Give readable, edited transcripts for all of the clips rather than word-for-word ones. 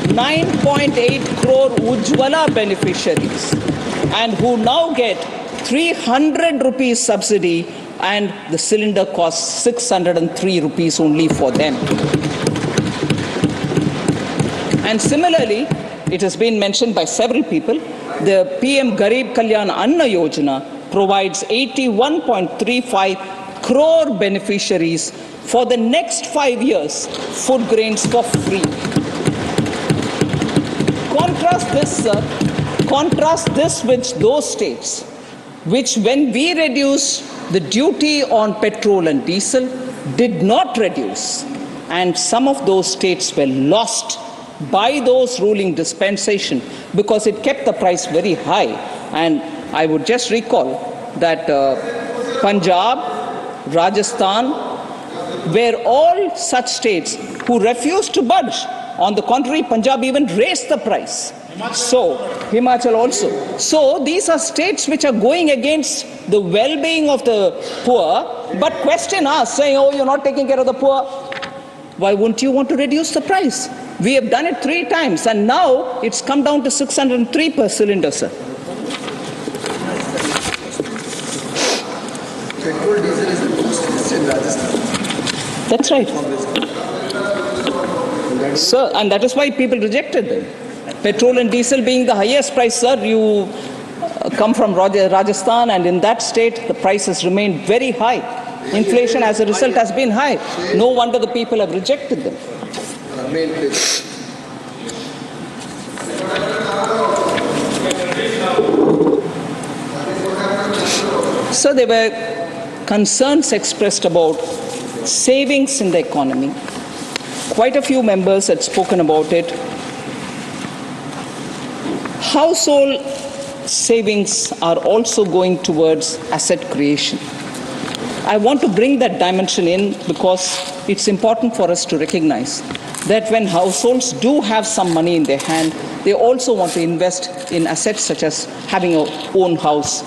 9.8 crore Ujjwala beneficiaries, and who now get 300 rupees subsidy, and the cylinder costs 603 rupees only for them. And similarly, it has been mentioned by several people, the PM Garib Kalyan Anna Yojana provides 81.35 crore beneficiaries for the next 5 years food grains for free. Contrast this with those states which, when we reduced the duty on petrol and diesel, did not reduce, and some of those states were lost by those ruling dispensation because it kept the price very high. And I would just recall that Punjab, Rajasthan were all such states who refused to budge. On the contrary, Punjab even raised the price. So, Himachal also. So, these are states which are going against the well-being of the poor, but question us, saying, oh, you're not taking care of the poor. Why wouldn't you want to reduce the price? We have done it 3 times, and now it's come down to 603 per cylinder, sir. Petrol, diesel is the most in Rajasthan. That's right. Sir, and that is why people rejected them. Petrol and diesel being the highest price, sir, you come from Rajasthan, and in that state the price has remained very high. Inflation as a result has been high. No wonder the people have rejected them. So there were concerns expressed about savings in the economy. Quite a few members had spoken about it. Household savings are also going towards asset creation. I want to bring that dimension in because it's important for us to recognize that when households do have some money in their hand, they also want to invest in assets such as having a own house.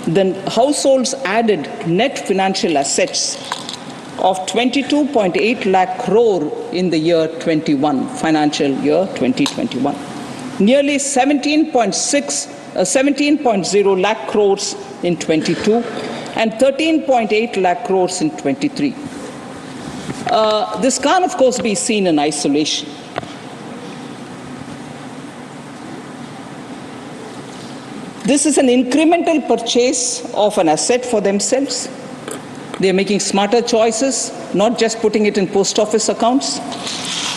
Then households added net financial assets of 22.8 lakh crore in the year 21, financial year 2021. Nearly 17.0 lakh crores in 22 and 13.8 lakh crores in 23. This can't, of course, be seen in isolation. This is an incremental purchase of an asset for themselves. They are making smarter choices, not just putting it in post office accounts.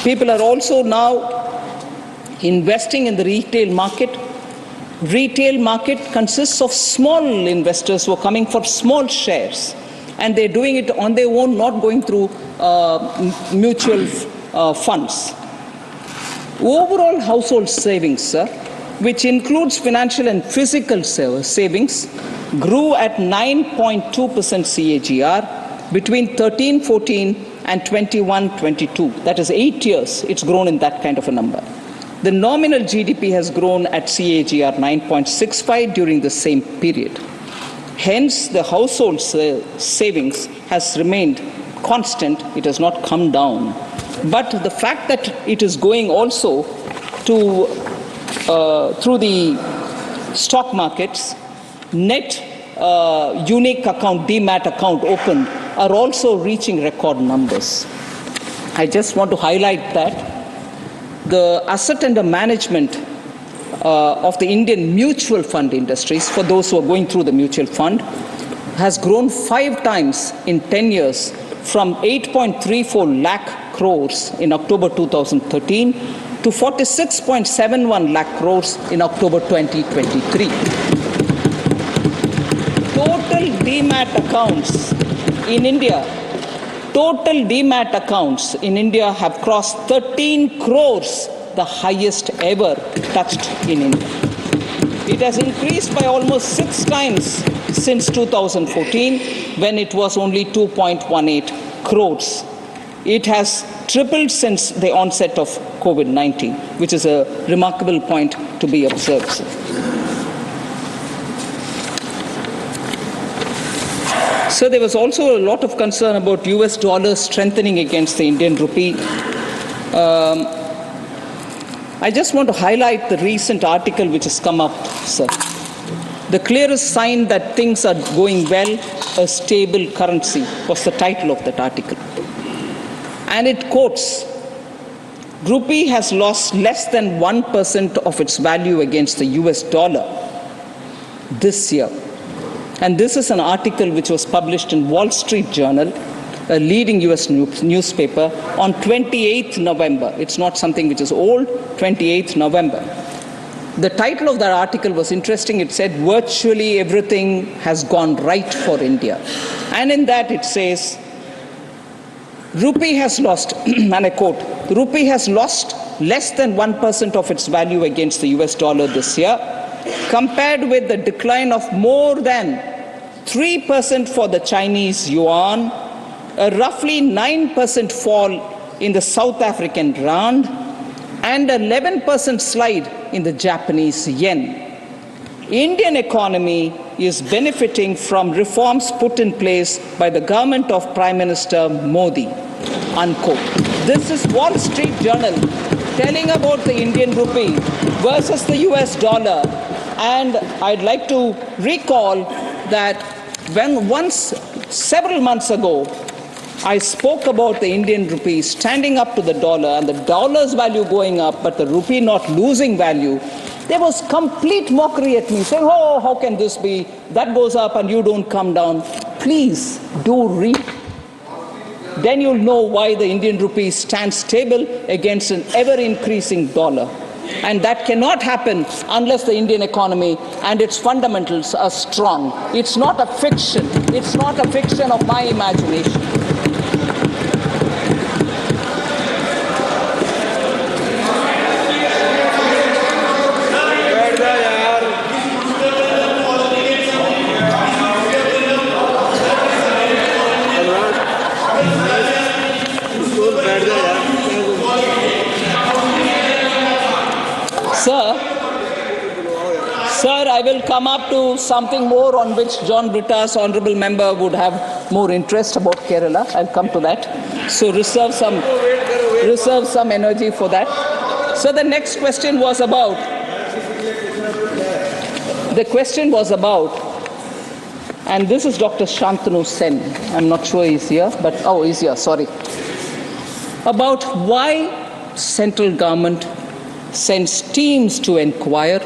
People are also now investing in the retail market. Retail market consists of small investors who are coming for small shares, and they're doing it on their own, not going through mutual funds. Overall household savings, sir, which includes financial and physical savings, grew at 9.2% CAGR between 13-14 and 21-22. That is 8 years. It's grown in that kind of a number. The nominal GDP has grown at CAGR 9.65 during the same period. Hence, the household savings has remained constant. It has not come down. But the fact that it is going also to through the stock markets, net unique account, demat account opened are also reaching record numbers. I just want to highlight that the asset under management of the Indian mutual fund industries, for those who are going through the mutual fund, has grown 5 times in 10 years from 8.34 lakh crores in October 2013 to 46.71 lakh crores in October 2023. Total demat accounts in India have crossed 13 crores, the highest ever touched in India. It has increased by almost 6 times since 2014, when it was only 2.18 crores. It has tripled since the onset of COVID-19, which is a remarkable point to be observed. So there was also a lot of concern about US dollar strengthening against the Indian rupee. I just want to highlight the recent article which has come up, sir. The clearest sign that things are going well, a stable currency, was the title of that article. And it quotes, Rupee has lost less than 1% of its value against the US dollar this year. And this is an article which was published in Wall Street Journal, a leading US newspaper, on 28th November. It's not something which is old, 28th November. The title of that article was interesting. It said, virtually everything has gone right for India. And in that it says, Rupee has lost, and I quote, Rupee has lost less than 1% of its value against the US dollar this year, compared with the decline of more than 3% for the Chinese yuan, a roughly 9% fall in the South African rand, and an 11% slide in the Japanese yen. Indian economy is benefiting from reforms put in place by the government of Prime Minister Modi, unquote. This is Wall Street Journal telling about the Indian rupee versus the US dollar. And I'd like to recall that several months ago, I spoke about the Indian rupee standing up to the dollar and the dollar's value going up, but the rupee not losing value. There was complete mockery at me, saying, oh, how can this be? That goes up and you don't come down. Please do read. Then you'll know why the Indian rupee stands stable against an ever-increasing dollar. And that cannot happen unless the Indian economy and its fundamentals are strong. It's not a fiction. It's not a fiction of my imagination. Sir, I will come up to something more on which John Britta's honourable member would have more interest about Kerala. I'll come to that. So reserve some energy for that. So the next question was about, and this is Dr. Shantanu Sen. I'm not sure he's here, but, he's here, sorry. About why central government sends teams to inquire.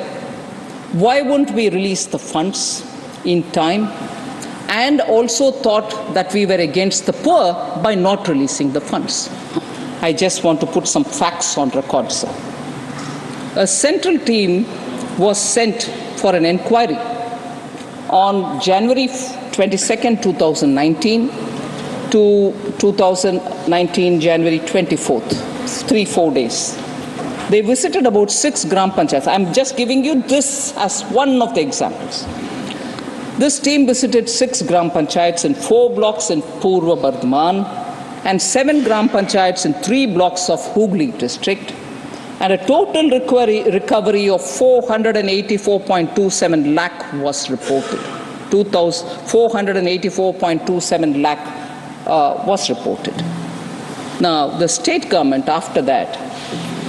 Why wouldn't we release the funds in time? And also thought that we were against the poor by not releasing the funds. I just want to put some facts on record, sir. A central team was sent for an inquiry on January 22nd, 2019 to 2019, January 24th, 3-4 days. They visited about 6 Gram Panchayats. I'm just giving you this as one of the examples. This team visited 6 Gram Panchayats in 4 blocks in Purva Bardhaman and 7 Gram Panchayats in 3 blocks of Hooghly district, and a total recovery of 484.27 lakh was reported. 484.27 lakh was reported. Now, the state government after that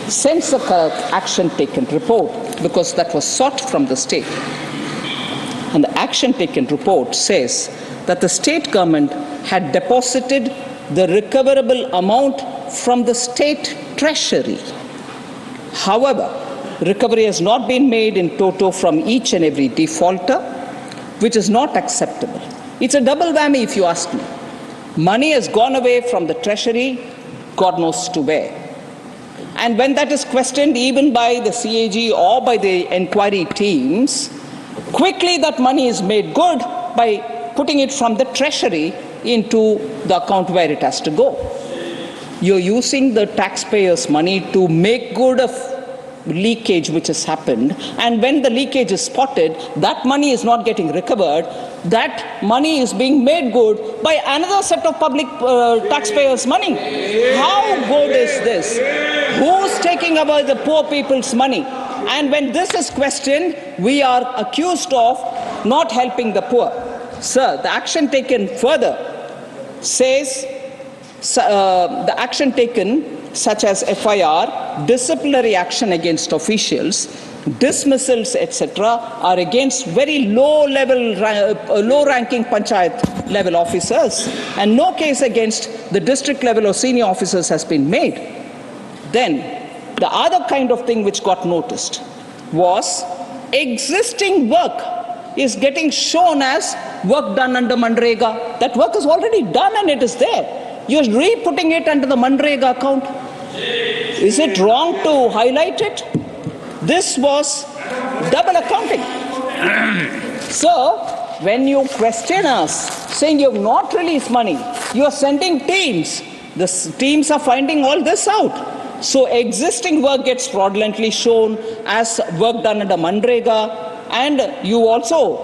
sends a action taken report because that was sought from the state. And the action taken report says that the state government had deposited the recoverable amount from the state treasury. However, recovery has not been made in toto from each and every defaulter, which is not acceptable. It's a double whammy if you ask me. Money has gone away from the treasury, God knows to where. And when that is questioned even by the CAG or by the inquiry teams, quickly that money is made good by putting it from the treasury into the account where it has to go. You're using the taxpayers' money to make good of leakage which has happened, and when the leakage is spotted, that money is not getting recovered. That money is being made good by another set of public taxpayers' money. How good is this? Who's taking away the poor people's money? And when this is questioned, we are accused of not helping the poor. Sir, the action taken further says, the action taken such as FIR, disciplinary action against officials, dismissals, etc., are against very low-ranking panchayat level officers, and no case against the district level or senior officers has been made. Then, the other kind of thing which got noticed was existing work is getting shown as work done under Manrega. That work is already done and it is there. You're re-putting it under the Manrega account. Is it wrong to highlight it? This was double accounting. So, when you question us, saying you have not released money, you are sending teams. The teams are finding all this out. So, existing work gets fraudulently shown as work done under Manrega. And you also,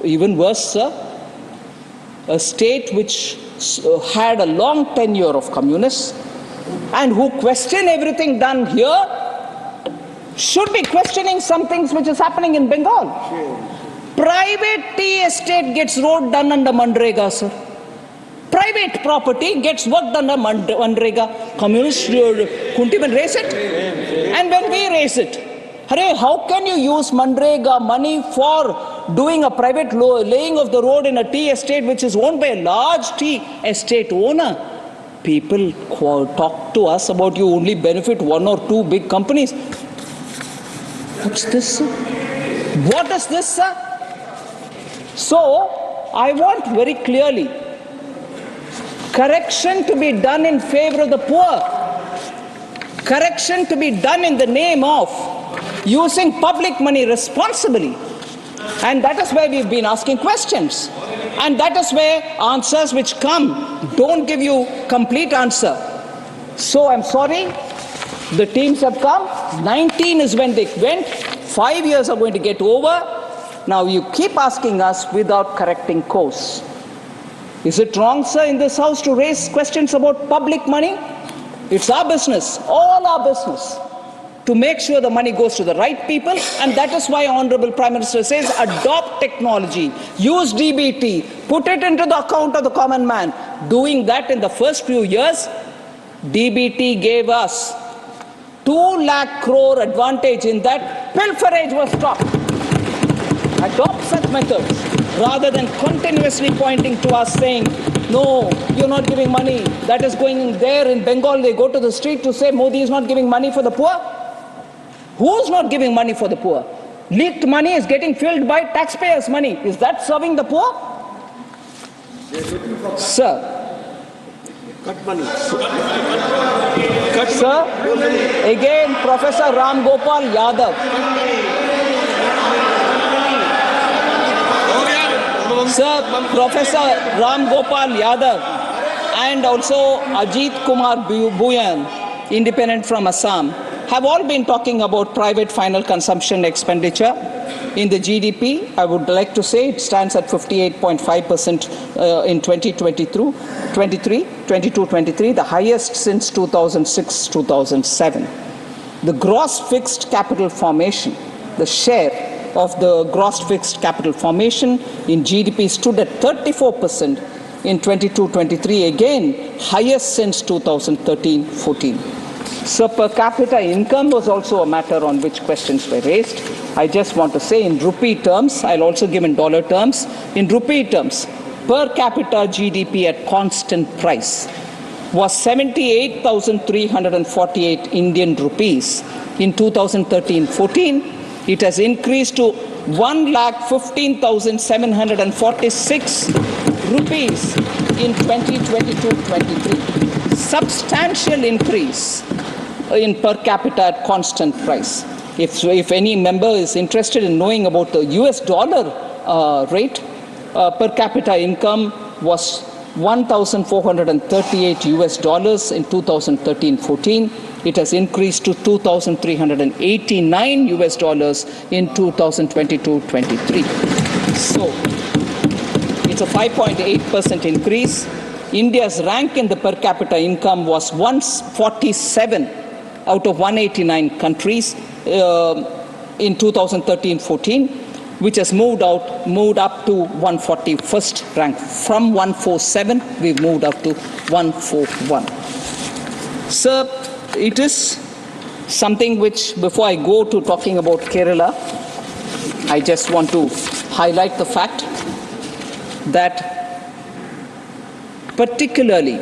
even worse, sir, a state which had a long tenure of communists and who question everything done here should be questioning some things which is happening in Bengal. Private tea estate gets road done under Manrega, sir. Private property gets work done under Manrega. Communists couldn't even raise it. And when we raise it, hurray, how can you use Manrega money for doing a private laying of the road in a tea estate which is owned by a large tea estate owner? People talk to us about you only benefit one or two big companies. What's this, sir? What is this, sir? So, I want very clearly correction to be done in favor of the poor. Correction to be done in the name of using public money responsibly. And that is where we've been asking questions. And that is where answers which come don't give you complete answer. So I'm sorry, the teams have come. 19 is when they went. 5 years are going to get over. Now you keep asking us without correcting course. Is it wrong, sir, in this house to raise questions about public money? It's our business, all our business, to make sure the money goes to the right people, and that is why Honorable Prime Minister says adopt technology, use DBT, put it into the account of the common man. Doing that in the first few years, DBT gave us 2 lakh crore advantage in that pilferage was stopped. Adopt such methods rather than continuously pointing to us saying, no, you're not giving money. That is going there in Bengal. They go to the street to say Modi is not giving money for the poor. Who's not giving money for the poor? Leaked money is getting filled by taxpayers' money. Is that serving the poor? Sir. Cut money. Sir, again Professor Ram Gopal Yadav. Sir, Professor Ram Gopal Yadav and also Ajit Kumar Bhuyan, independent from Assam, have all been talking about private final consumption expenditure in the GDP. I would like to say it stands at 58.5% in 22-23, the highest since 2006-2007. The gross fixed capital formation, the share of the gross fixed capital formation in GDP stood at 34% in 22-23, again highest since 2013-14. So per capita income was also a matter on which questions were raised. I just want to say in rupee terms, I'll also give in dollar terms. In rupee terms, per capita GDP at constant price was 78,348 Indian rupees in 2013-14. It has increased to 1,15,746 rupees in 2022-23. Substantial increase in per capita at constant price. If any member is interested in knowing about the US dollar rate, per capita income was $1,438 US in 2013-14. It has increased to $2,389 US in 2022-23. So it's a 5.8% increase. India's rank in the per capita income was 147 out of 189 countries in 2013-14, which has moved up to 141st rank. From 147, we've moved up to 141. Sir, it is something which, before I go to talking about Kerala, I just want to highlight the fact that particularly,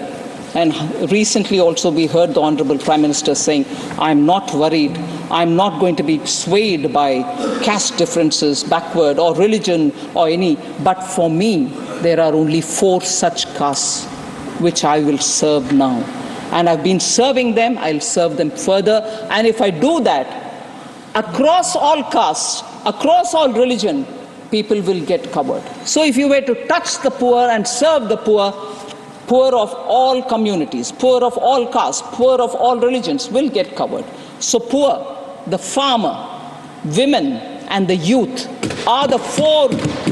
and recently also we heard the Honorable Prime Minister saying, I'm not worried, I'm not going to be swayed by caste differences, backward, or religion, or any, but for me, there are only 4 such castes which I will serve now. And I've been serving them, I'll serve them further, and if I do that, across all castes, across all religion, people will get covered. So if you were to touch the poor and serve the poor, poor of all communities, poor of all castes, poor of all religions will get covered. So poor, the farmer, women, and the youth are the 4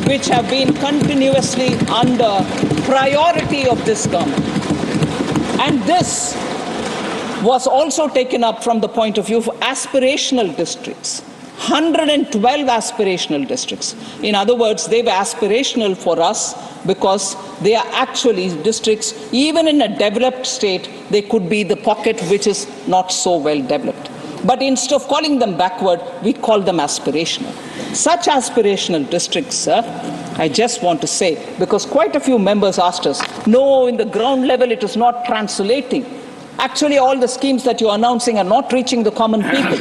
which have been continuously under priority of this government. And this was also taken up from the point of view of aspirational districts. 112 aspirational districts. In other words, they were aspirational for us because they are actually districts, even in a developed state, they could be the pocket which is not so well developed. But instead of calling them backward, we call them aspirational. Such aspirational districts, sir, I just want to say, because quite a few members asked us, no, in the ground level it is not translating. Actually, all the schemes that you are announcing are not reaching the common people.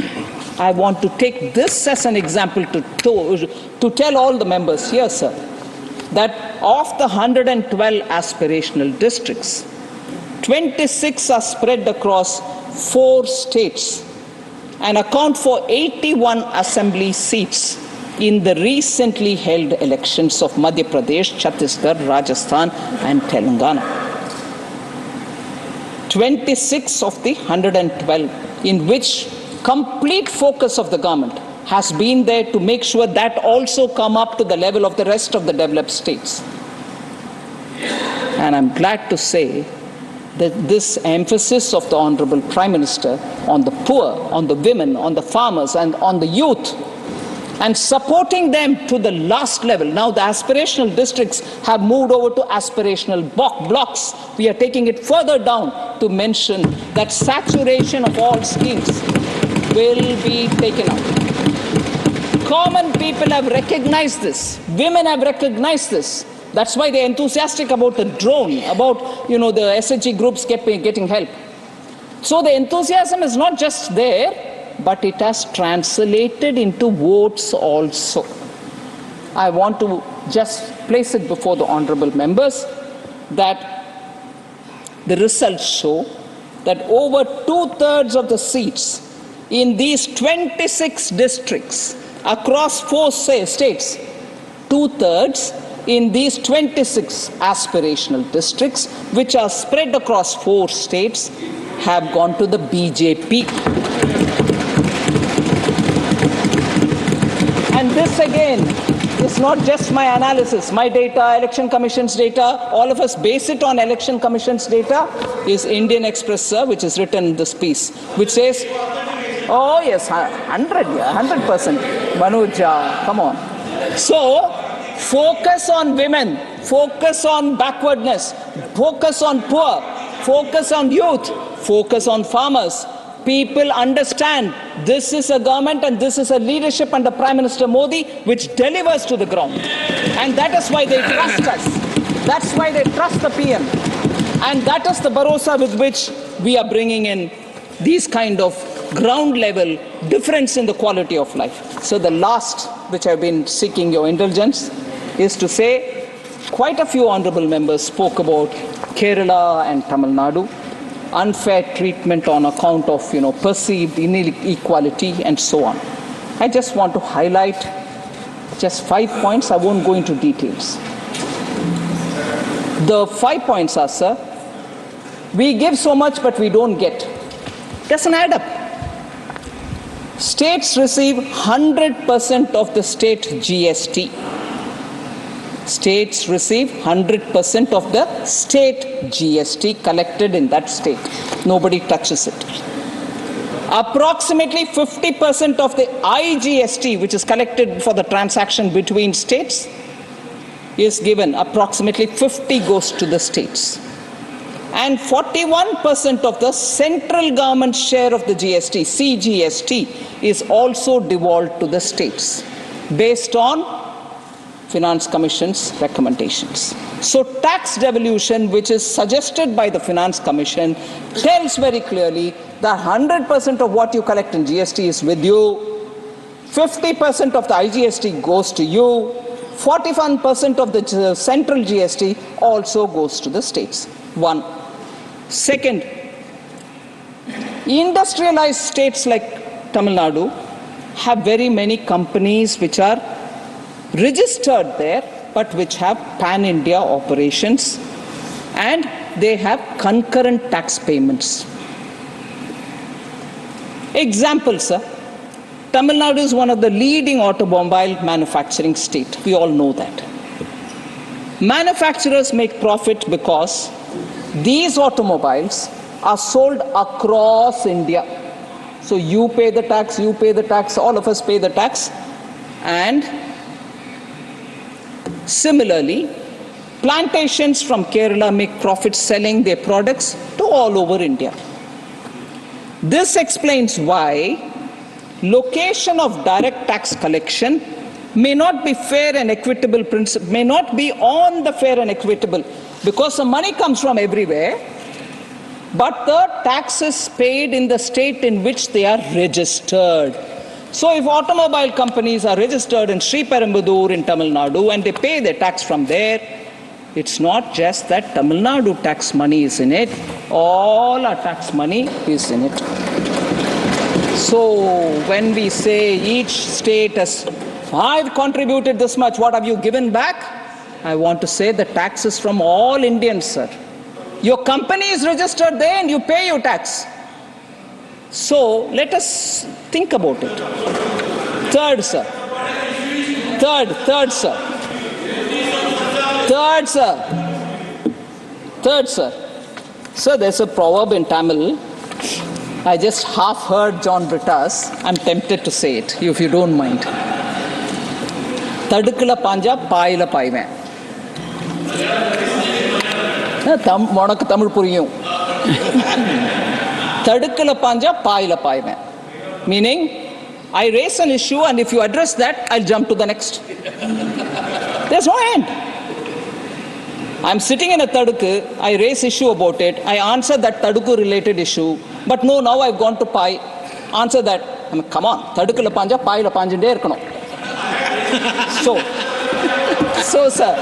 I want to take this as an example to tell all the members here, sir, that of the 112 aspirational districts, 26 are spread across 4 states and account for 81 assembly seats in the recently held elections of Madhya Pradesh, Chhattisgarh, Rajasthan, and Telangana. 26 of the 112, in which complete focus of the government has been there to make sure that also come up to the level of the rest of the developed states. And I'm glad to say that this emphasis of the Honorable Prime Minister on the poor, on the women, on the farmers, and on the youth, and supporting them to the last level. Now the aspirational districts have moved over to aspirational blocks. We are taking it further down to mention that saturation of all schemes will be taken up. Common people have recognized this. Women have recognized this. That's why they're enthusiastic about the drone, about the SHG groups getting help. So the enthusiasm is not just there, but it has translated into votes also. I want to just place it before the honorable members that the results show that over 2/3 of the seats in these 26 districts across 4 states, 2/3 in these 26 aspirational districts, which are spread across 4 states, have gone to the BJP. And this again is not just my analysis, my data, Election Commission's data, all of us base it on Election Commission's data, is Indian Express, sir, which is written in this piece, which says, oh yes, 100%, Manoj, come on. So, focus on women, focus on backwardness, focus on poor, focus on youth, focus on farmers. People understand this is a government and this is a leadership under Prime Minister Modi which delivers to the ground. And that is why they trust us. That's why they trust the PM. And that is the bharosa with which we are bringing in these kind of ground level difference in the quality of life. So the last, which I've been seeking your indulgence, is to say quite a few honorable members spoke about Kerala and Tamil Nadu, unfair treatment on account of perceived inequality and so on. I just want to highlight just 5 points. I won't go into details. The 5 points are, sir, we give so much but we don't get. Doesn't add up. States receive 100% of the state GST. States receive 100% of the state GST collected in that state. Nobody touches it. Approximately 50% of the IGST, which is collected for the transaction between states, is given. Approximately 50 goes to the states. And 41% of the central government share of the GST, CGST, is also devolved to the states based on Finance Commission's recommendations. So tax devolution, which is suggested by the Finance Commission, tells very clearly that 100% of what you collect in GST is with you, 50% of the IGST goes to you, 41% of the central GST also goes to the states. One. Second, industrialized states like Tamil Nadu have very many companies which are registered there but which have pan-India operations, and they have concurrent tax payments. Example, sir. Tamil Nadu is one of the leading automobile manufacturing state. We all know that. Manufacturers make profit because these automobiles are sold across India. So you pay the tax, all of us pay the tax. And similarly, plantations from Kerala make profits selling their products to all over India. This explains why location of direct tax collection may not be fair and equitable principle, may not be on the fair and equitable, because the money comes from everywhere, but the tax is paid in the state in which they are registered. So if automobile companies are registered in Sri Perumbudur in Tamil Nadu and they pay their tax from there, it's not just that Tamil Nadu tax money is in it, all our tax money is in it. So when we say each state has, I've contributed this much, what have you given back? I want to say the tax is from all Indians, sir. Your company is registered there and you pay your tax. So let us think about it. Third, sir. Sir, there's a proverb in Tamil. I just half heard John Britta's. I'm tempted to say it, if you don't mind. Tadukula panja paayila paiven. உனக்கு தமிழ் புரியும். Tadukala panja paayila paiven. Meaning, I raise an issue and if you address that, I'll jump to the next. There's no end. I'm sitting in a tadukku, I raise issue about it, I answer that tadukku related issue, but no, now I've gone to pai, answer that. I mean, come on, tadukula panja paayila panjinde irukano. So sir.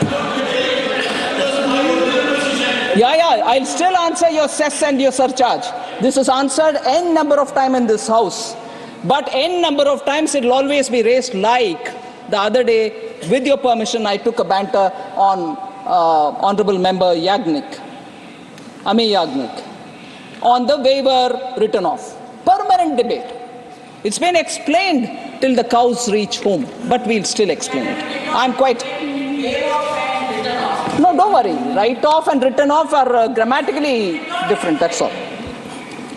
Yeah, I'll still answer your cess and your surcharge. This is answered n number of times in this house. But n number of times it will always be raised, like the other day, with your permission, I took a banter on Honorable Member Ami Yagnik, on the waiver written off. Permanent debate. It's been explained till the cows reach home, but we'll still explain it. I'm quite... No, don't worry. Write off and written off are grammatically different, that's all.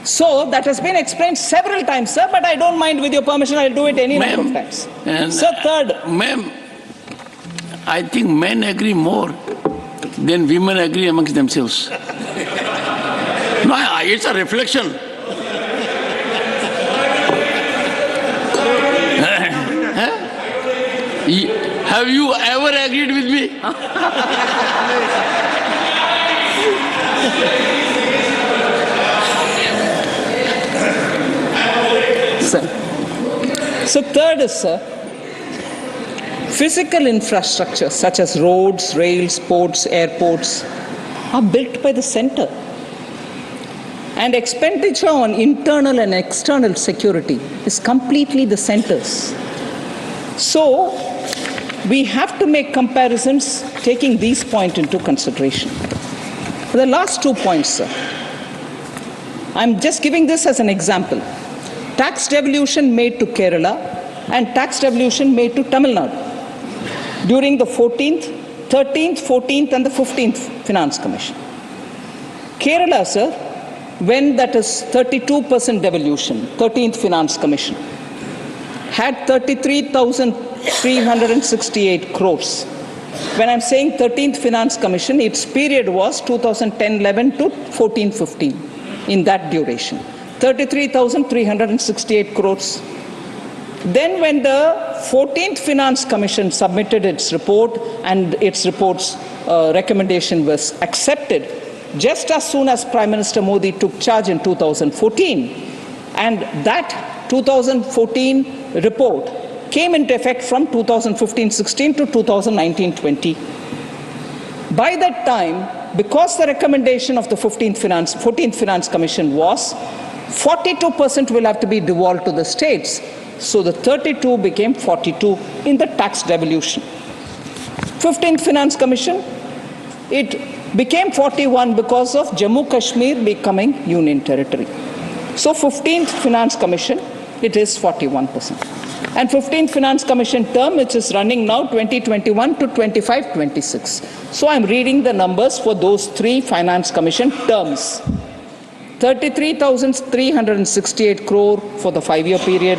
So, that has been explained several times, sir, but I don't mind, with your permission, I'll do it any number of times. Sir, third. Ma'am, I think men agree more than women agree amongst themselves. No, it's a reflection. Have you ever agreed with me? So third is, sir, physical infrastructure such as roads, rails, ports, airports are built by the center. And expenditure on internal and external security is completely the center's. So we have to make comparisons taking these points into consideration. The last 2 points, sir. I'm just giving this as an example. Tax devolution made to Kerala and tax devolution made to Tamil Nadu during the 14th, 13th, 14th and the 15th Finance Commission. Kerala, sir, when that is 32% devolution, 13th Finance Commission, had 33,368 crores. when I'm saying 13th Finance Commission, its period was 2010-11 to 14-15, in that duration. 33,368 crores. Then when the 14th Finance Commission submitted its report and its report's recommendation was accepted, just as soon as Prime Minister Modi took charge in 2014, and that 2014 report came into effect from 2015-16 to 2019-20. By that time, because the recommendation of the 14th Finance Commission was 42% will have to be devolved to the states, so the 32 became 42 in the tax devolution. 15th Finance Commission, it became 41 because of Jammu Kashmir becoming union territory. So 15th Finance Commission, it is 41%. And 15th Finance Commission term, which is running now 2021 to 25-26. So I'm reading the numbers for those three Finance Commission terms. 33,368 crore for the 5-year period,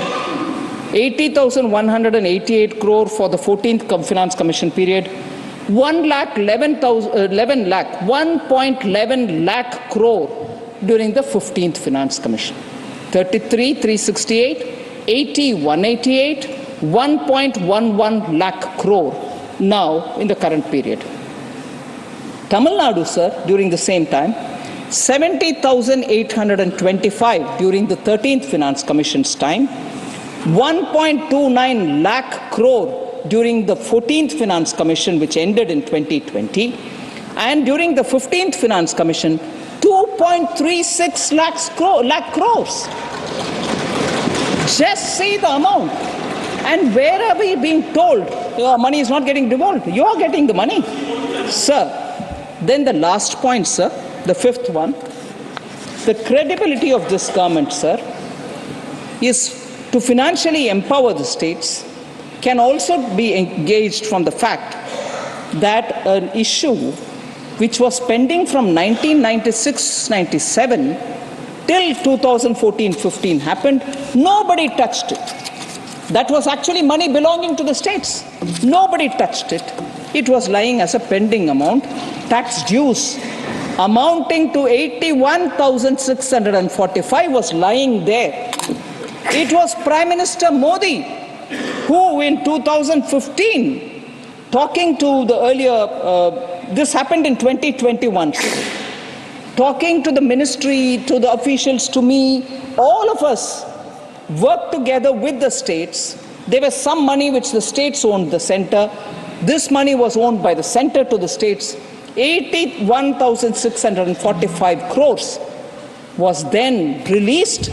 80,188 crore for the 14th Finance Commission period, 1.11 lakh crore during the 15th Finance Commission. 33,368, 80,188, 1.11 lakh crore now in the current period. Tamil Nadu, sir, during the same time, 70,825 during the 13th Finance Commission's time, 1.29 lakh crore during the 14th Finance Commission, which ended in 2020, and during the 15th Finance Commission, 2.36 lakh crores. Just see the amount. And where are we being told your money is not getting devolved? You are getting the money. Sir, then the last point, sir, the fifth one, the credibility of this government, sir, is to financially empower the states can also be engaged from the fact that an issue which was pending from 1996-97 till 2014-15 happened, nobody touched it. That was actually money belonging to the states. Nobody touched it. It was lying as a pending amount, tax dues amounting to 81,645 was lying there. It was Prime Minister Modi who in 2015, talking to the earlier, this happened in 2021, talking to the ministry, to the officials, to me, all of us worked together with the states. There was some money which the states owned the center. This money was owned by the center to the states. 81,645 crores was then released,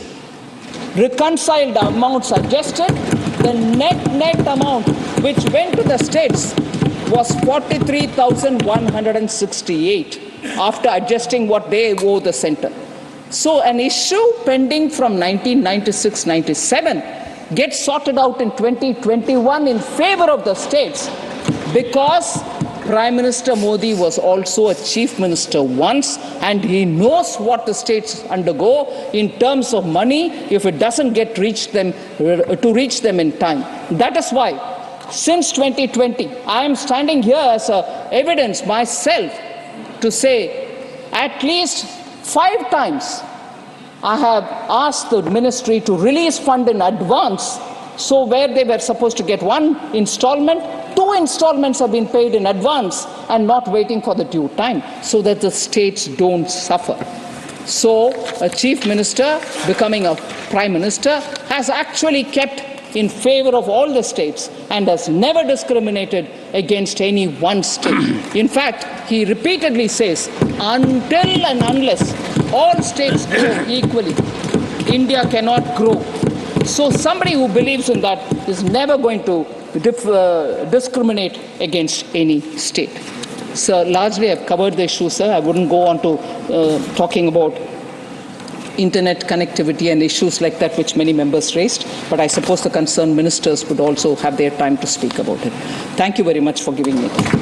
reconciled amounts adjusted. The net amount which went to the states was 43,168 after adjusting what they owe the center. So an issue pending from 1996-97 gets sorted out in 2021 in favor of the states because Prime Minister Modi was also a chief minister once, and he knows what the states undergo in terms of money if it doesn't get to reach them in time. That is why, since 2020, I am standing here as evidence myself to say at least 5 times I have asked the ministry to release fund in advance. So where they were supposed to get 1 installment, 2 installments have been paid in advance and not waiting for the due time so that the states don't suffer. So a chief minister becoming a prime minister has actually kept in favor of all the states and has never discriminated against any one state. In fact, he repeatedly says, until and unless all states grow equally, India cannot grow. So somebody who believes in that is never going to discriminate against any state. So largely I've covered the issue, sir. I wouldn't go on to talking about internet connectivity and issues like that which many members raised, but I suppose the concerned ministers would also have their time to speak about it. Thank you very much for giving me time.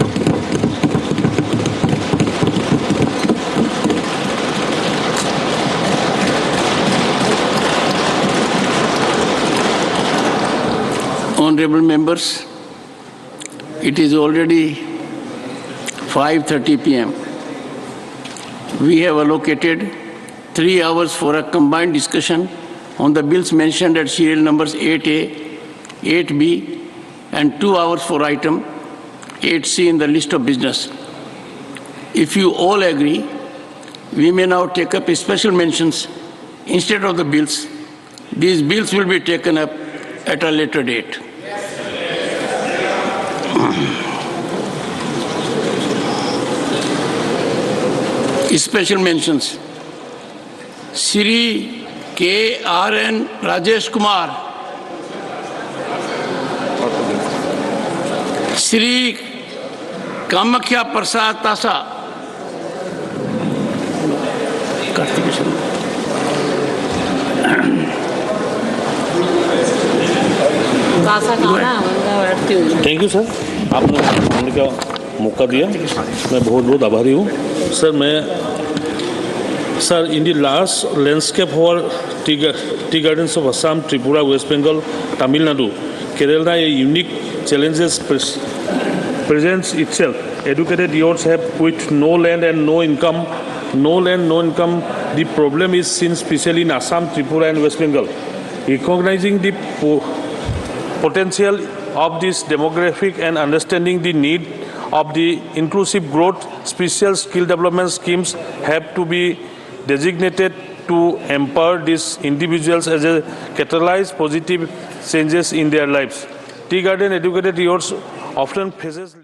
Honorable members, it is already 5:30 p.m. We have allocated 3 hours for a combined discussion on the bills mentioned at serial numbers 8A, 8B, and 2 hours for item 8C in the list of business. If you all agree, we may now take up special mentions instead of the bills. These bills will be taken up at a later date. Special mentions. Shri K.R.N. Rajesh Kumar, Shri Kamakhya Prasad Tasa, thank you sir, आपने बोलने का मौका दिया, मैं बहुत बहुत आभारी हूँ sir. Sir, in the last landscape for tea gardens of Assam, Tripura, West Bengal, Tamil Nadu, Kerala, a unique challenges presents itself. Educated youths have with no land and no income. The problem is seen especially in Assam, Tripura, and West Bengal. Recognizing the potential of this demographic and understanding the need of the inclusive growth, special skill development schemes have to be designated to empower these individuals as a catalyze positive changes in their lives. Tea garden educated youths often faces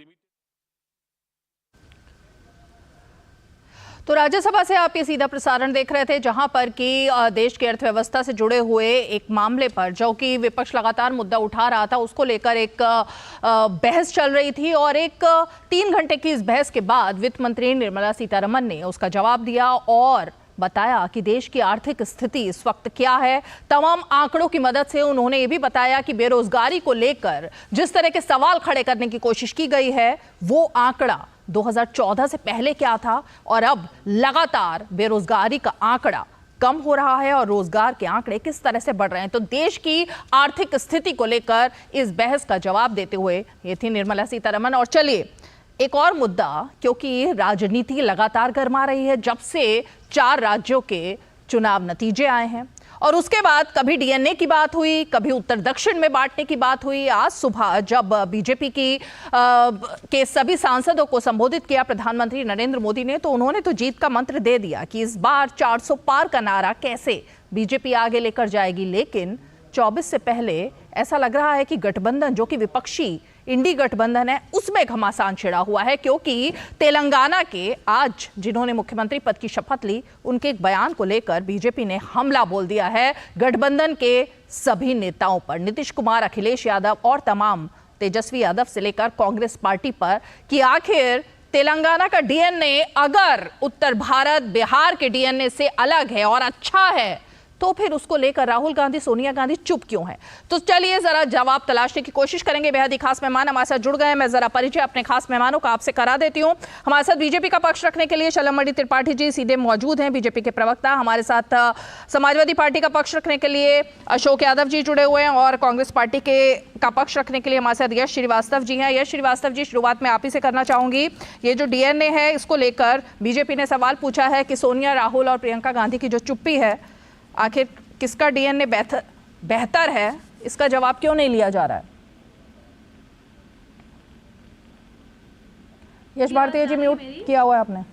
तो राज्यसभा से आप ये सीधा प्रसारण देख रहे थे, जहां पर कि देश की अर्थव्यवस्था से जुड़े हुए एक मामले पर जो कि विपक्ष लगातार मुद्दा उठा रहा था, उसको लेकर एक बहस चल रही थी। और एक 3 घंटे की इस बहस के बाद वित्त मंत्री निर्मला सीतारमण ने उसका जवाब दिया और बताया कि देश की आर्थिक स्थिति इस वक्त क्या है। तमाम आंकड़ों की मदद से उन्होंने ये भी बताया कि बेरोजगारी को लेकर जिस तरह के सवाल खड़े करने की कोशिश की गई है, वो आंकड़ा 2014 से पहले क्या था और अब लगातार बेरोजगारी का आंकड़ा कम हो रहा है और रोजगार के आंकड़े किस तरह से बढ़ रहे हैं। तो देश की आर्थिक स्थिति को लेकर इस बहस का जवाब देते हुए ये थी निर्मला सीतारमण। और चलिए एक और मुद्दा, क्योंकि राजनीति लगातार गर्मा रही है जब से 4 राज्यों के चुनाव नतीजे आए हैं और उसके बाद कभी डीएनए की बात हुई, कभी उत्तर दक्षिण में बांटने की बात हुई। आज सुबह जब बीजेपी के सभी सांसदों को संबोधित किया प्रधानमंत्री नरेंद्र मोदी ने, तो उन्होंने तो जीत का मंत्र दे दिया कि इस बार 400 पार का नारा कैसे बीजेपी आगे लेकर जाएगी। लेकिन 24 से पहले ऐसा लग रहा है कि गठबंधन, जो कि विपक्षी इंडी गठबंधन है, उसमें घमासान छिड़ा हुआ है, क्योंकि तेलंगाना के आज जिन्होंने मुख्यमंत्री पद की शपथ ली, उनके एक बयान को लेकर बीजेपी ने हमला बोल दिया है गठबंधन के सभी नेताओं पर, नीतीश कुमार, अखिलेश यादव और तमाम तेजस्वी यादव से लेकर कांग्रेस पार्टी पर, कि आखिर तेलंगाना का डीएनए अगर उत्तर भारत, बिहार के डीएनए से अलग है और अच्छा है, तो फिर उसको लेकर राहुल गांधी, सोनिया गांधी चुप क्यों है। तो चलिए जरा जवाब तलाशने की कोशिश करेंगे। बेहद ही खास मेहमान हमारे साथ जुड़ गए हैं। मैं जरा परिचय अपने खास मेहमानों का आपसे करा देती हूँ। हमारे साथ बीजेपी का पक्ष रखने के लिए शलमणि त्रिपाठी जी सीधे मौजूद हैं, बीजेपी के प्रवक्ता। हमारे साथ समाजवादी पार्टी का पक्ष रखने के लिए अशोक यादव जी जुड़े हुए हैं और कांग्रेस पार्टी का पक्ष रखने के लिए हमारे साथ यश श्रीवास्तव जी हैं। यश श्रीवास्तव जी, शुरुआत में आप ही से करना चाहूंगी। ये जो डीएनए है, इसको लेकर बीजेपी ने सवाल पूछा है कि सोनिया, राहुल और प्रियंका गांधी की जो चुप्पी है, आखिर किसका डीएनए बेहतर है, इसका जवाब क्यों नहीं लिया जा रहा है। यश भारती जी, म्यूट किया हुआ है आपने,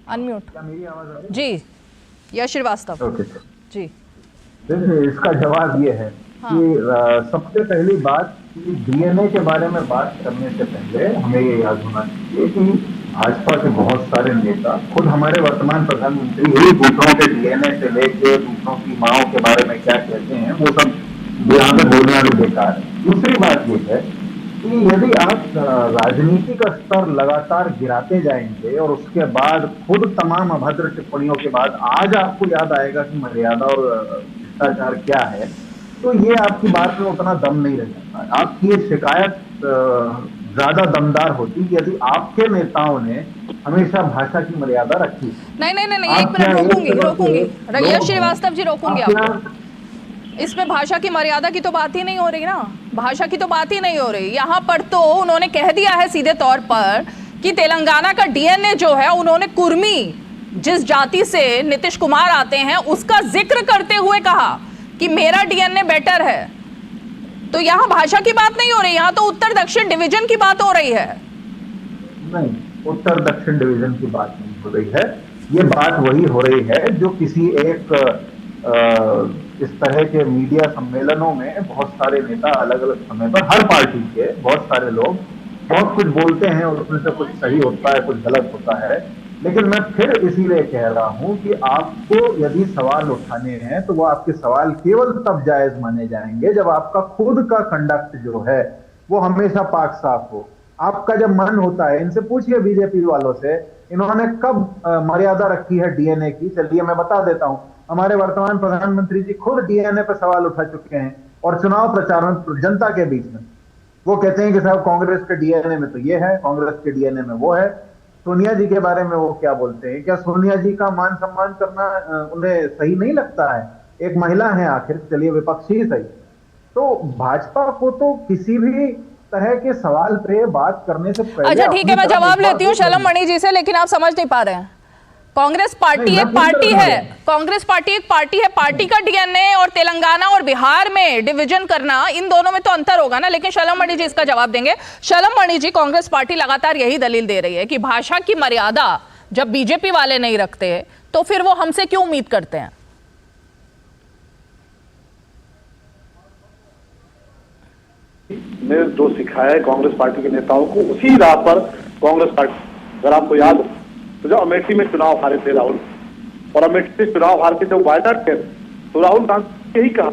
अनम्यूट जी। यश श्रीवास्तव जी, देखिए इसका जवाब ये है कि सबसे पहली बात, डीएनए के बारे में बात करने से पहले हमें ये याद होना चाहिए कि भाजपा के बहुत सारे नेता, खुद हमारे वर्तमान प्रधानमंत्री ही दूसरों के डीएनए से लेकर दूसरों की माओं के बारे में क्या कहते हैं, वो सब यहाँ पे बोलना भी बेकार है। दूसरी बात ये है कि यदि आप राजनीति का स्तर लगातार गिराते जाएंगे और उसके बाद खुद तमाम अभद्र टिप्पणियों के बाद आज आपको याद आएगा कि मर्यादा और शिष्टाचार क्या है, तो ये आपकी बात में उतना दम नहीं रह जाता। आपकी ये शिकायत ज्यादा दमदार होती यदि आपके नेताओं ने हमेशा भाषा की मर्यादा रखी। नहीं, एक मिनट रोकूंगी। यश श्रीवास्तव जी, रोकूंगी आपको। इसमें भाषा की मर्यादा की तो बात ही नहीं हो रही ना, भाषा की तो बात ही नहीं हो रही। यहाँ पर तो उन्होंने कह दिया है सीधे तौर पर कि तेलंगाना का डीएनए जो है, उन्होंने कुर्मी जिस जाति से नीतीश कुमार आते हैं उसका जिक्र करते हुए कहा कि मेरा डीएनए बेटर है। तो यहाँ भाषा की बात नहीं हो रही, यहाँ तो उत्तर दक्षिण डिवीजन की बात हो रही है। नहीं, उत्तर दक्षिण डिवीजन की बात नहीं हो रही है। ये बात वही हो रही है जो किसी एक इस तरह के मीडिया सम्मेलनों में बहुत सारे नेता अलग अलग समय पर, हर पार्टी के बहुत सारे लोग बहुत कुछ बोलते हैं और उसमें से कुछ सही होता है, कुछ गलत होता है। लेकिन मैं फिर इसीलिए कह रहा हूं कि आपको यदि सवाल उठाने हैं तो वो आपके सवाल केवल तब जायज माने जाएंगे जब आपका खुद का कंडक्ट जो है वो हमेशा पाक साफ हो। आपका जब मन होता है, इनसे पूछिए बीजेपी वालों से, इन्होंने कब मर्यादा रखी है डीएनए की। चलिए मैं बता देता हूं, हमारे वर्तमान प्रधानमंत्री जी खुद डीएनए पर सवाल उठा चुके हैं और चुनाव प्रचार में जनता के बीच में वो कहते हैं कि साहब कांग्रेस के डीएनए में तो ये है, कांग्रेस के डीएनए में वो है। सोनिया जी के बारे में वो क्या बोलते हैं? क्या सोनिया जी का मान सम्मान करना उन्हें सही नहीं लगता है? एक महिला है आखिर, चलिए विपक्षी ही सही। तो भाजपा को तो किसी भी तरह के सवाल पे बात करने से पहले, अच्छा ठीक है, मैं जवाब लेती हूँ शलम मणि जी से, लेकिन आप समझ नहीं पा रहे हैं। कांग्रेस पार्टी एक पार्टी है, कांग्रेस पार्टी एक पार्टी है, पार्टी का डीएनए और तेलंगाना और बिहार में डिवीजन करना, इन दोनों में तो अंतर होगा ना। लेकिन शलम मणि जी इसका जवाब देंगे। शलम मणि जी, कांग्रेस पार्टी लगातार यही दलील दे रही है कि भाषा की मर्यादा जब बीजेपी वाले नहीं रखते तो फिर वो हमसे क्यों उम्मीद करते हैं? ने जो सिखाया है कांग्रेस पार्टी के नेताओं को, उसी राह पर कांग्रेस पार्टी, अगर आपको याद हो तो जब अमेठी में चुनाव हारे थे राहुल, और अमेठी से चुनाव हार के जब वायदा थे तो राहुल गांधी ने यही कहा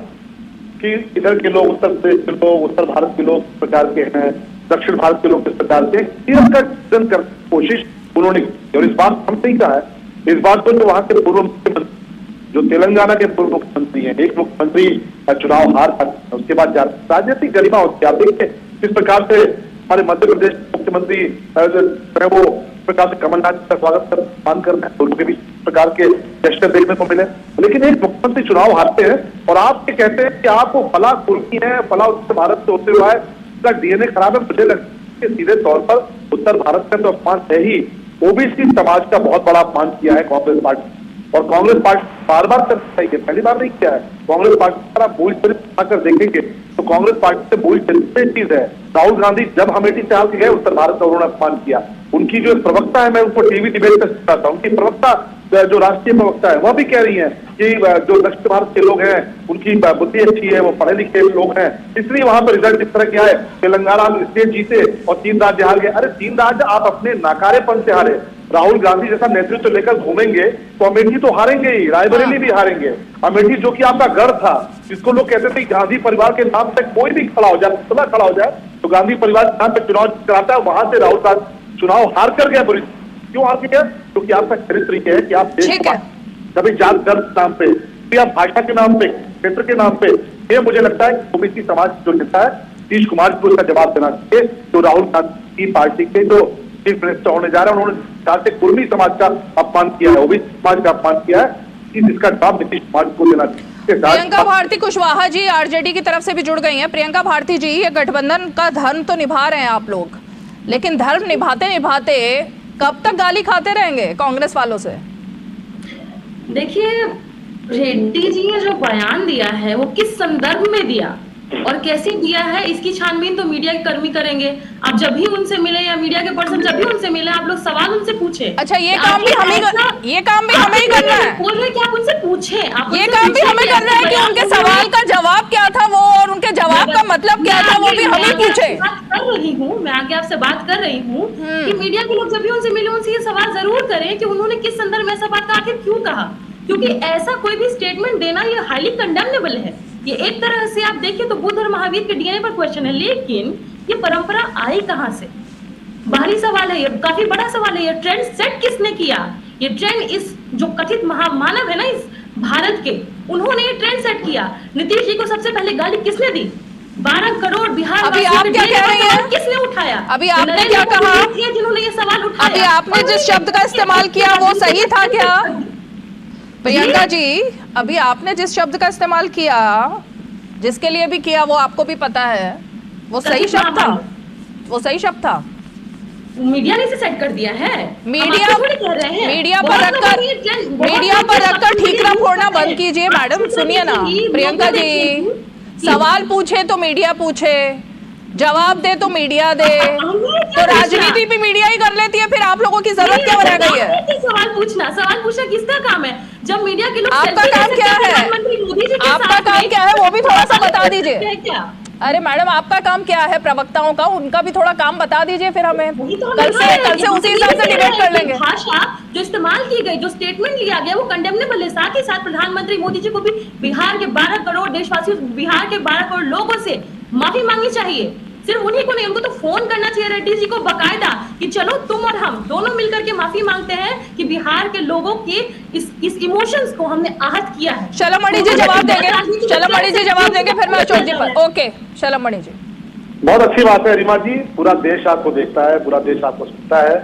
कि इधर के लोग, उत्तर प्रदेश के लोग, उत्तर भारत के लोग किस प्रकार के हैं, दक्षिण भारत के लोग किस प्रकार के, इसका चित्रण कर कोशिश उन्होंने की। और इस बात हम नहीं कहा है, इस बात को जो वहां के पूर्व मुख्यमंत्री, जो तेलंगाना के पूर्व मुख्यमंत्री हैं, एक मुख्यमंत्री चुनाव हार कर उसके बाद राजनीतिक गरिमा होती है। आप देखिए किस प्रकार से हमारे मध्य प्रदेश मुख्यमंत्री वो प्रकार से कमलनाथ का स्वागत कर मान करना है, उनके भी प्रकार के जेस्चर देखने को मिले। लेकिन एक मुख्यमंत्री चुनाव हारते हैं और आप ये कहते हैं कि आपको फला कुर्मी है, फला उत्तर भारत से होते हुआ है, उसका डीएनए खराब है। मुझे लगता है सीधे तौर पर उत्तर भारत का तो अपमान है ही, ओबीसी समाज का बहुत बड़ा अपमान किया है कांग्रेस पार्टी। और कांग्रेस पार्टी बार बार करना चाहिए, पहली बार नहीं किया है। कांग्रेस पार्टी पर आप मूल चरित्र कर देखेंगे तो कांग्रेस पार्टी से मूल चरित्र चीज है। राहुल गांधी जब अमेठी से हार के गए, उत्तर भारत का उन्होंने अपमान किया। उनकी जो प्रवक्ता है, मैं उनको टीवी डिबेट में सुनता हूं, उनकी प्रवक्ता जो राष्ट्रीय प्रवक्ता है वह भी कह रही है कि जो दक्षिण भारत के लोग हैं उनकी बुद्धि अच्छी है, वो पढ़े लिखे लोग हैं, इसलिए वहां पर रिजल्ट इस तरह क्या है। तेलंगाना में स्टेट जीते और 3 राज्य हार गए। अरे 3 राज्य आप अपने नाकारेपन से हारे। राहुल गांधी जैसा नेतृत्व लेकर घूमेंगे तो अमेठी तो हारेंगे ही, रायबरेली भी हारेंगे। अमेठी जो कि आपका गढ़ था, जिसको लोग कहते थे गांधी परिवार के नाम से कोई भी खड़ा हो जाए, खुला खड़ा हो जाए तो गांधी परिवार के नाम पे चुनाव कराता है, वहां से राहुल गांधी चुनाव हार कर गया। क्यों हार के गया? क्योंकि आपका चरित्र ये है कि आप देश कभी जात धर्म के नाम पे, या भाषा के नाम पे, क्षेत्र के नाम पे, ये मुझे लगता है ओबीसी समाज जो नेता है नीतीश कुमार को इसका जवाब देना चाहिए। तो राहुल गांधी की पार्टी के जो चीफ मिनिस्टर होने जा रहे हैं, उन्होंने कुर्मी समाज का अपमान किया है, ओबीसी समाज का अपमान किया है, इसका जवाब नीतीश कुमार को देना चाहिए। प्रियंका भारती कुशवाहा जी आरजेडी की तरफ से भी जुड़ गई हैं। प्रियंका भारती जी, ये गठबंधन का धर्म तो निभा रहे हैं आप लोग, लेकिन धर्म निभाते निभाते कब तक गाली खाते रहेंगे कांग्रेस वालों से? देखिए, रेड्डी जी ने जो बयान दिया है वो किस संदर्भ में दिया और कैसे दिया है, इसकी छानबीन तो मीडिया के कर्मी करेंगे। आप जब भी उनसे मिले या मीडिया के पर्सन जब भी उनसे मिले, आप लोग सवाल उनसे पूछे। अच्छा, ये काम भी हमें ही करना है। बोल रहे कि आप उनसे पूछे, ये काम भी हमें करना है कि उनके सवाल का जवाब क्या था वो, और उनके जवाब का मतलब क्या था वो भी हमें पूछे। कर रही हूँ मैं, आगे आपसे बात कर रही हूँ कि मीडिया के लोग जब भी उनसे मिले उनसे ये सवाल जरूर करें कि उन्होंने किस संदर्भ में ऐसा बात का आखिर क्यों कहा, क्योंकि ऐसा कोई भी स्टेटमेंट देना ये हाईली कंडेमनेबल है। ये एक तरह से आप देखिए तो बुद्ध और महावीर के डीएनए पर क्वेश्चन है, लेकिन ये परंपरा आई कहां से? बाहरी सवाल है, ये काफी बड़ा सवाल है। ये ट्रेंड सेट किसने किया? ये ट्रेंड इस जो कथित महामानव है ना इस भारत के, उन्होंने ये ट्रेंड सेट किया। नीतीश जी को सबसे पहले गाली किसने दी? 12 करोड़ बिहार अभी आप क्या कह रही हैं? किसने उठाया? अभी आपने क्या कहा? जिन्होंने ये सवाल उठाया। अभी आपने जिस शब्द का इस्तेमाल किया वो सही था क्या? प्रियंका जी, अभी आपने जिस शब्द का इस्तेमाल किया जिसके लिए भी किया वो आपको भी पता है, वो सही शब्द था, वो सही शब्द था। मीडिया ने इसे सेट कर दिया है। मीडिया पर रखकर ठीकरा फोड़ना बंद कीजिए मैडम। सुनिए ना प्रियंका जी, सवाल पूछे तो मीडिया पूछे, जवाब दे तो मीडिया दे, तो राजनीति भी मीडिया ही कर लेती है, फिर आप लोगों की जरूरत क्या रह गई है? सवाल पूछना किसका काम है? जब मीडिया के लोग आपका काम क्या है? आपका काम क्या है वो भी थोड़ा सा बता दीजिए। अरे मैडम आपका काम क्या है? प्रवक्ताओं का, उनका भी थोड़ा काम बता दीजिए फिर हमें। कल से उसी हिसाब से डिबेट कर लेंगे। भाषा जो इस्तेमाल की गई, जो स्टेटमेंट लिया गया वो कंडेमनेबल है। साथ ही साथ प्रधानमंत्री मोदी जी को भी बिहार के 12 करोड़ देशवासियों, बिहार के 12 करोड़ लोगों से माफी मांगनी चाहिए। सिर्फ उन्हीं को नहीं, उनको तो फोन करना चाहिए रेड्डी जी को बाकायदा कि चलो तुम और हम दोनों मिलकर के माफी मांगते हैं कि बिहार के लोगों के इस इमोशंस को हमने आहत किया है। शलमणि जी जवाब देंगे, शलमणि जी जवाब देंगे, फिर मैं अशोक जी पर। ओके शलमणि जी। बहुत अच्छी बात है रीमा जी, पूरा देश आपको देखता है, पूरा देश आपको सुनता है,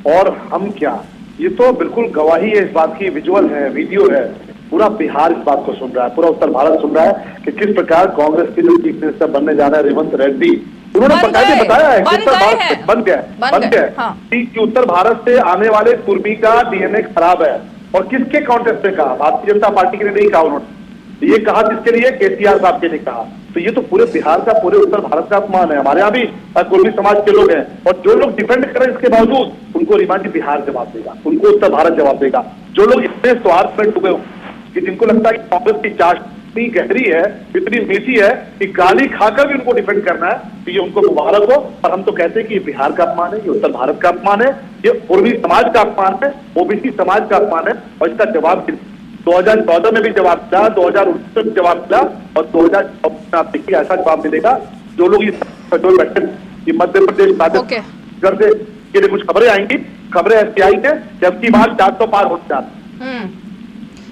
और हम क्या, ये तो बिल्कुल गवाही है इस बात की, विजुअल है, वीडियो है, पूरा बिहार इस बात को सुन रहा है, पूरा उत्तर भारत सुन रहा है कि किस प्रकार कांग्रेस के जो चीफ मिनिस्टर बनने जा रहे हैं रेवंत रेड्डी, उन्होंने बकायदे बताया है कि उत्तर भारत बन गया कि उत्तर भारत से आने वाले कुर्मी का डीएनए खराब है। और किसके कॉन्टेक्स्ट में कहा? भारतीय जनता पार्टी के लिए नहीं कहा उन्होंने, ये कहा किसके लिए? केसीआर साहब के लिए कहा। तो ये तो पूरे बिहार का, पूरे उत्तर भारत का अपमान है। हमारे यहाँ भी कुर्मी समाज के लोग हैं, और जो लोग डिफेंड करें इसके बावजूद, उनको रीमा जी बिहार जवाब देगा, उनको उत्तर भारत जवाब देगा। जो लोग इतने स्वार्थ में डूबे कि जिनको लगता है कि कांग्रेस की चाश इतनी गहरी है, इतनी मीठी है कि गाली खाकर भी उनको डिफेंड करना है, तो ये उनको मुबारक हो। और हम तो कहते हैं कि ये बिहार का अपमान है, ये उत्तर भारत का अपमान है, ये पूर्वी समाज का अपमान है, ओबीसी समाज का अपमान है। और इसका जवाब 2014 में भी जवाब दिया, 2019 में भी जवाब दिया, और 2024 में आप देखिए ऐसा जवाब मिलेगा। जो लोग इस बैठे कि मध्य प्रदेश कर दे के लिए कुछ खबरें आएंगी, खबरें ऐसी आई है जबकि बात 400 पार हो जाती।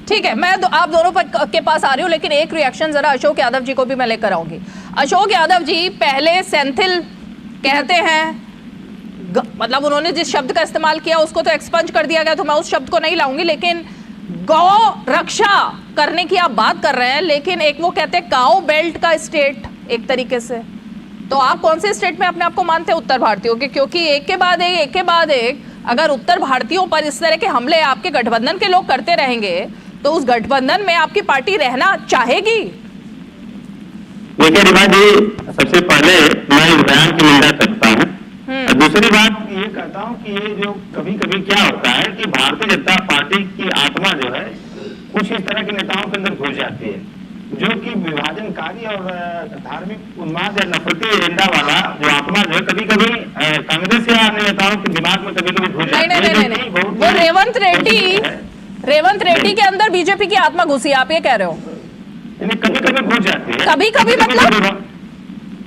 ठीक है, मैं आप दोनों के पास आ रही हूँ, लेकिन एक रिएक्शन जरा अशोक यादव जी को भी मैं लेकर आऊंगी। अशोक यादव जी, पहले सेंथिल कहते हैं, मतलब उन्होंने जिस शब्द का इस्तेमाल किया उसको तो एक्सपंज कर दिया गया, तो मैं उस शब्द को नहीं लाऊंगी, लेकिन गौ रक्षा करने की आप बात कर रहे हैं, लेकिन एक वो कहते हैं काउ बेल्ट का स्टेट एक तरीके से। तो आप कौन से स्टेट में अपने आप को मानते हैं? उत्तर भारतीयों के? क्योंकि एक के बाद एक अगर उत्तर भारतीयों पर इस तरह के हमले आपके गठबंधन के लोग करते रहेंगे, तो उस गठबंधन में आपकी पार्टी रहना चाहेगी? देखिए रीमा जी, सबसे पहले मैं इस बयान की निंदा करता हूँ। दूसरी बात ये कहता हूँ कि ये जो कभी कभी क्या होता है कि भारतीय जनता पार्टी की आत्मा जो है कुछ इस तरह के नेताओं के अंदर घुस जाती है, जो कि विभाजनकारी और धार्मिक उन्माद या नफरती एजेंडा वाला जो आत्मा जो है कभी कभी कांग्रेस या अन्य नेताओं के दिमाग में कभी कभी घुस जाती है। नहीं, वो रेवंत रेड्डी के अंदर बीजेपी की आत्मा घुसी, आप ये कह रहे हो? कभी कभी घुस जाती है, कभी कभी मतलब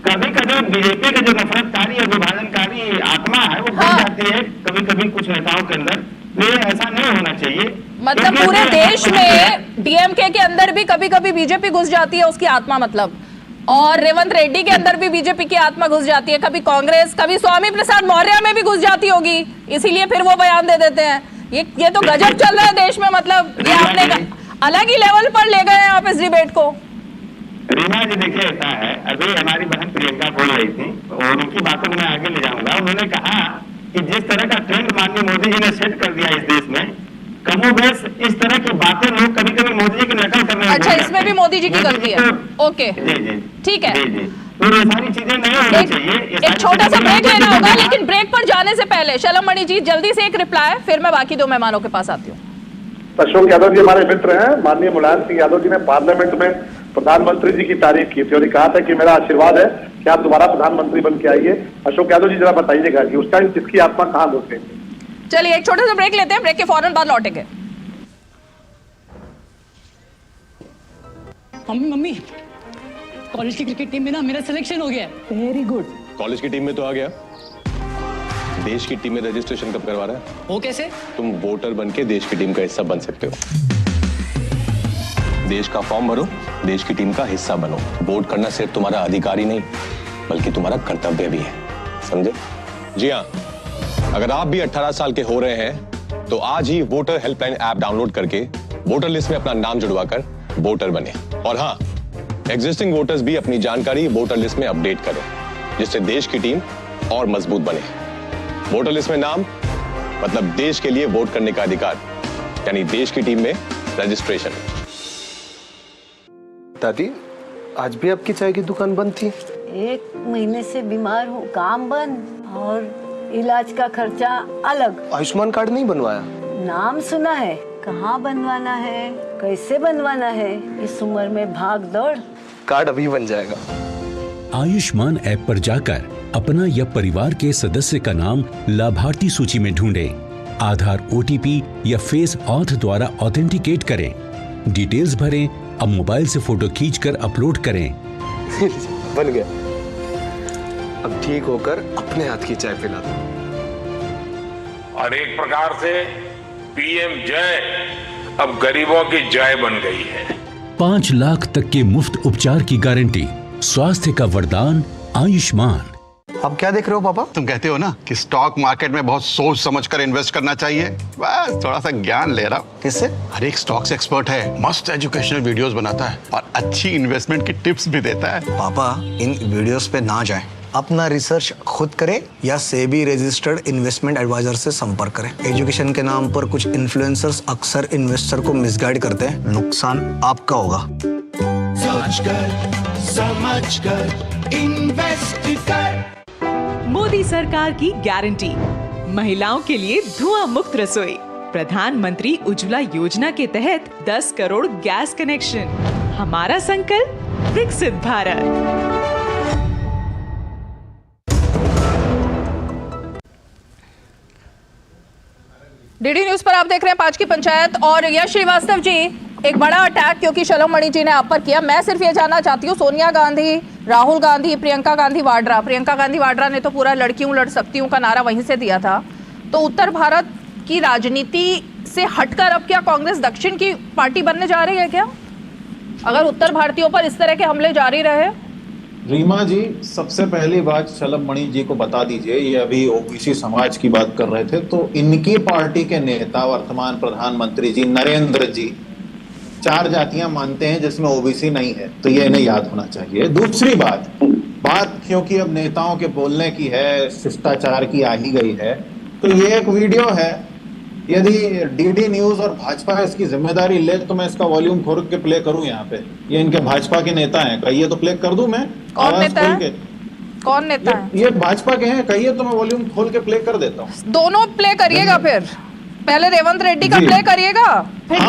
कभी कभी बीजेपी का जो नफरतकारी और विभाजनकारी आत्मा है वो घुस जाती है कभी कभी कुछ नेताओं के अंदर। ये ऐसा नहीं होना चाहिए। मतलब पूरे देश में डीएमके के अंदर भी कभी कभी बीजेपी घुस जाती है उसकी आत्मा, मतलब, और रेवंत रेड्डी के अंदर भी बीजेपी की आत्मा घुस जाती है, कभी कांग्रेस, कभी स्वामी प्रसाद मौर्य में भी घुस जाती होगी, इसीलिए फिर वो बयान दे देते हैं। ये तो गजब चल रहा है देश में, मतलब ये आपने अलग ही लेवल पर ले गए हैं आप इस डिबेट को। रीमा जी देखिए ऐसा है, अभी हमारी बहन प्रियंका बोल रही थी और उनकी बातों को मैं आगे ले जाऊंगा। उन्होंने कहा कि जिस तरह का ट्रेंड माननीय मोदी जी ने सेट कर दिया इस देश में, कमोबेश इस तरह की बातें लोग कभी कभी मोदी जी की नकल करने। अच्छा, इसमें भी मोदी जी की गलती है? ओके ठीक है, तो ये सारी चीजें नहीं होनी चाहिए। एक छोटा सा ब्रेक लेना होगा, लेकिन ब्रेक पर जाने से पहले शलमणि जी जल्दी से एक रिप्लाई, फिर मैं बाकी दो मेहमानों के पास आती हूँ। अशोक यादव जी हमारे मित्र हैं। माननीय मुलायम सिंह यादव जी ने पार्लियामेंट में प्रधानमंत्री जी की तारीफ की थी और कहा था कि मेरा आशीर्वाद है कि आप दोबारा प्रधानमंत्री बन के आइए। अशोक यादव जी जरा बताइएगा कि उस टाइम किसकी आत्मा कहाँ घुस गई थी? चलिए एक छोटा सा ब्रेक लेते हैं, ब्रेक के फौरन बाद लौटेंगे। मम्मी कॉलेज की क्रिकेट टीम में ना मेरा सिलेक्शन हो गया है। Very good. कॉलेज की टीम में तो आ गया, देश की टीम में रजिस्ट्रेशन कब करवा रहा है? वो कैसे? तुम वोटर बन के देश की टीम का हिस्सा बन सकते हो। देश का फॉर्म भरो, देश की टीम का हिस्सा बनो। वोट करना सिर्फ तुम्हारा अधिकार ही नहीं बल्कि तुम्हारा कर्तव्य भी है, समझे? जी हाँ, अगर आप भी 18 साल के हो रहे हैं तो आज ही वोटर हेल्पलाइन ऐप डाउनलोड करके वोटर लिस्ट में अपना नाम जुड़वाकर वोटर बने। और हाँ, एग्जिस्टिंग वोटर्स भी अपनी जानकारी वोटर लिस्ट में अपडेट करें, जिससे देश की टीम और मजबूत बने। वोटर लिस्ट में नाम मतलब देश के लिए वोट करने का अधिकार, यानी देश की टीम में रजिस्ट्रेशन। दादी, आज भी आपकी चाय की दुकान बंद थी? 1 महीने से बीमार हूँ, काम बंद और इलाज का खर्चा अलग। आयुष्मान कार्ड नहीं बनवाया? नाम सुना है, कहाँ बनवाना है, कैसे बनवाना है, इस उम्र में भाग दौड़। कार्ड अभी बन जाएगा। आयुष्मान ऐप पर जाकर अपना या परिवार के सदस्य का नाम लाभार्थी सूची में ढूंढें, आधार, OTP या फेस ऑथ द्वारा ऑथेंटिकेट करें, डिटेल्स भरें, अब मोबाइल से फोटो खींचकर अपलोड करें। बन गया। अब ठीक होकर अपने हाथ की चाय पिला दो। और एक प्रकार से PM जय अब गरीबों की जय बन गई है। 5 लाख तक के मुफ्त उपचार की गारंटी, स्वास्थ्य का वरदान आयुष्मान। अब क्या देख रहे हो पापा? तुम कहते हो ना कि स्टॉक मार्केट में बहुत सोच समझकर इन्वेस्ट करना चाहिए, बस थोड़ा सा ज्ञान ले रहा हूँ। किससे? हर एक स्टॉक्स एक्सपर्ट है, मस्त एजुकेशनल वीडियोस बनाता है और अच्छी इन्वेस्टमेंट की टिप्स भी देता है। पापा, इन वीडियोस पे ना जाएं, अपना रिसर्च खुद करें या सेबी रजिस्टर्ड इन्वेस्टमेंट एडवाइजर से संपर्क करें। एजुकेशन के नाम पर कुछ इन्फ्लुएंसर्स अक्सर इन्वेस्टर को मिसगाइड करते हैं, नुकसान आपका होगा। सोचकर समझकर इन्वेस्ट कर। मोदी सरकार की गारंटी, महिलाओं के लिए धुआं मुक्त रसोई। प्रधानमंत्री उज्ज्वला योजना के तहत 10 करोड़ गैस कनेक्शन। हमारा संकल्प विकसित भारत। डीडी न्यूज पर आप देख रहे हैं 5 की पंचायत। और यश श्रीवास्तव जी, एक बड़ा अटैक क्योंकि शलम मणि जी ने आप पर किया। मैं सिर्फ ये जानना चाहती हूँ, सोनिया गांधी, राहुल गांधी, प्रियंका गांधी वाड्रा ने तो पूरा लड़की हूँ लड़ सकती हूँ का नारा वहीं से दिया था। तो उत्तर भारत की राजनीति से हटकर अब क्या कांग्रेस दक्षिण की पार्टी बनने जा रही है क्या, अगर उत्तर भारतीयों पर इस तरह के हमले जारी रहे? रीमा जी, सबसे पहली बात शलम मणि जी को बता दीजिए, ये अभी ओबीसी समाज की बात कर रहे थे, तो इनकी पार्टी के नेता वर्तमान प्रधानमंत्री जी नरेंद्र जी 4 जातियां मानते हैं जिसमें ओबीसी नहीं है, तो ये इन्हें याद होना चाहिए। दूसरी बात क्योंकि अब नेताओं के बोलने की है, शिष्टाचार की आ ही गई है, तो ये एक वीडियो है, यदि डीडी न्यूज और भाजपा इसकी जिम्मेदारी ले तो मैं इसका वॉल्यूम खोल के प्ले करूं यहाँ पे। ये इनके भाजपा के नेता हैं, कहिए तो प्ले कर दूं मैं? कौन नेता है? कौन नेता है? ये भाजपा के हैं, कहिए तो मैं वॉल्यूम खोल के प्ले कर देता हूँ। दोनों प्ले करिएगा, फिर पहले रेवंत रेड्डी का प्ले करिएगा, फिर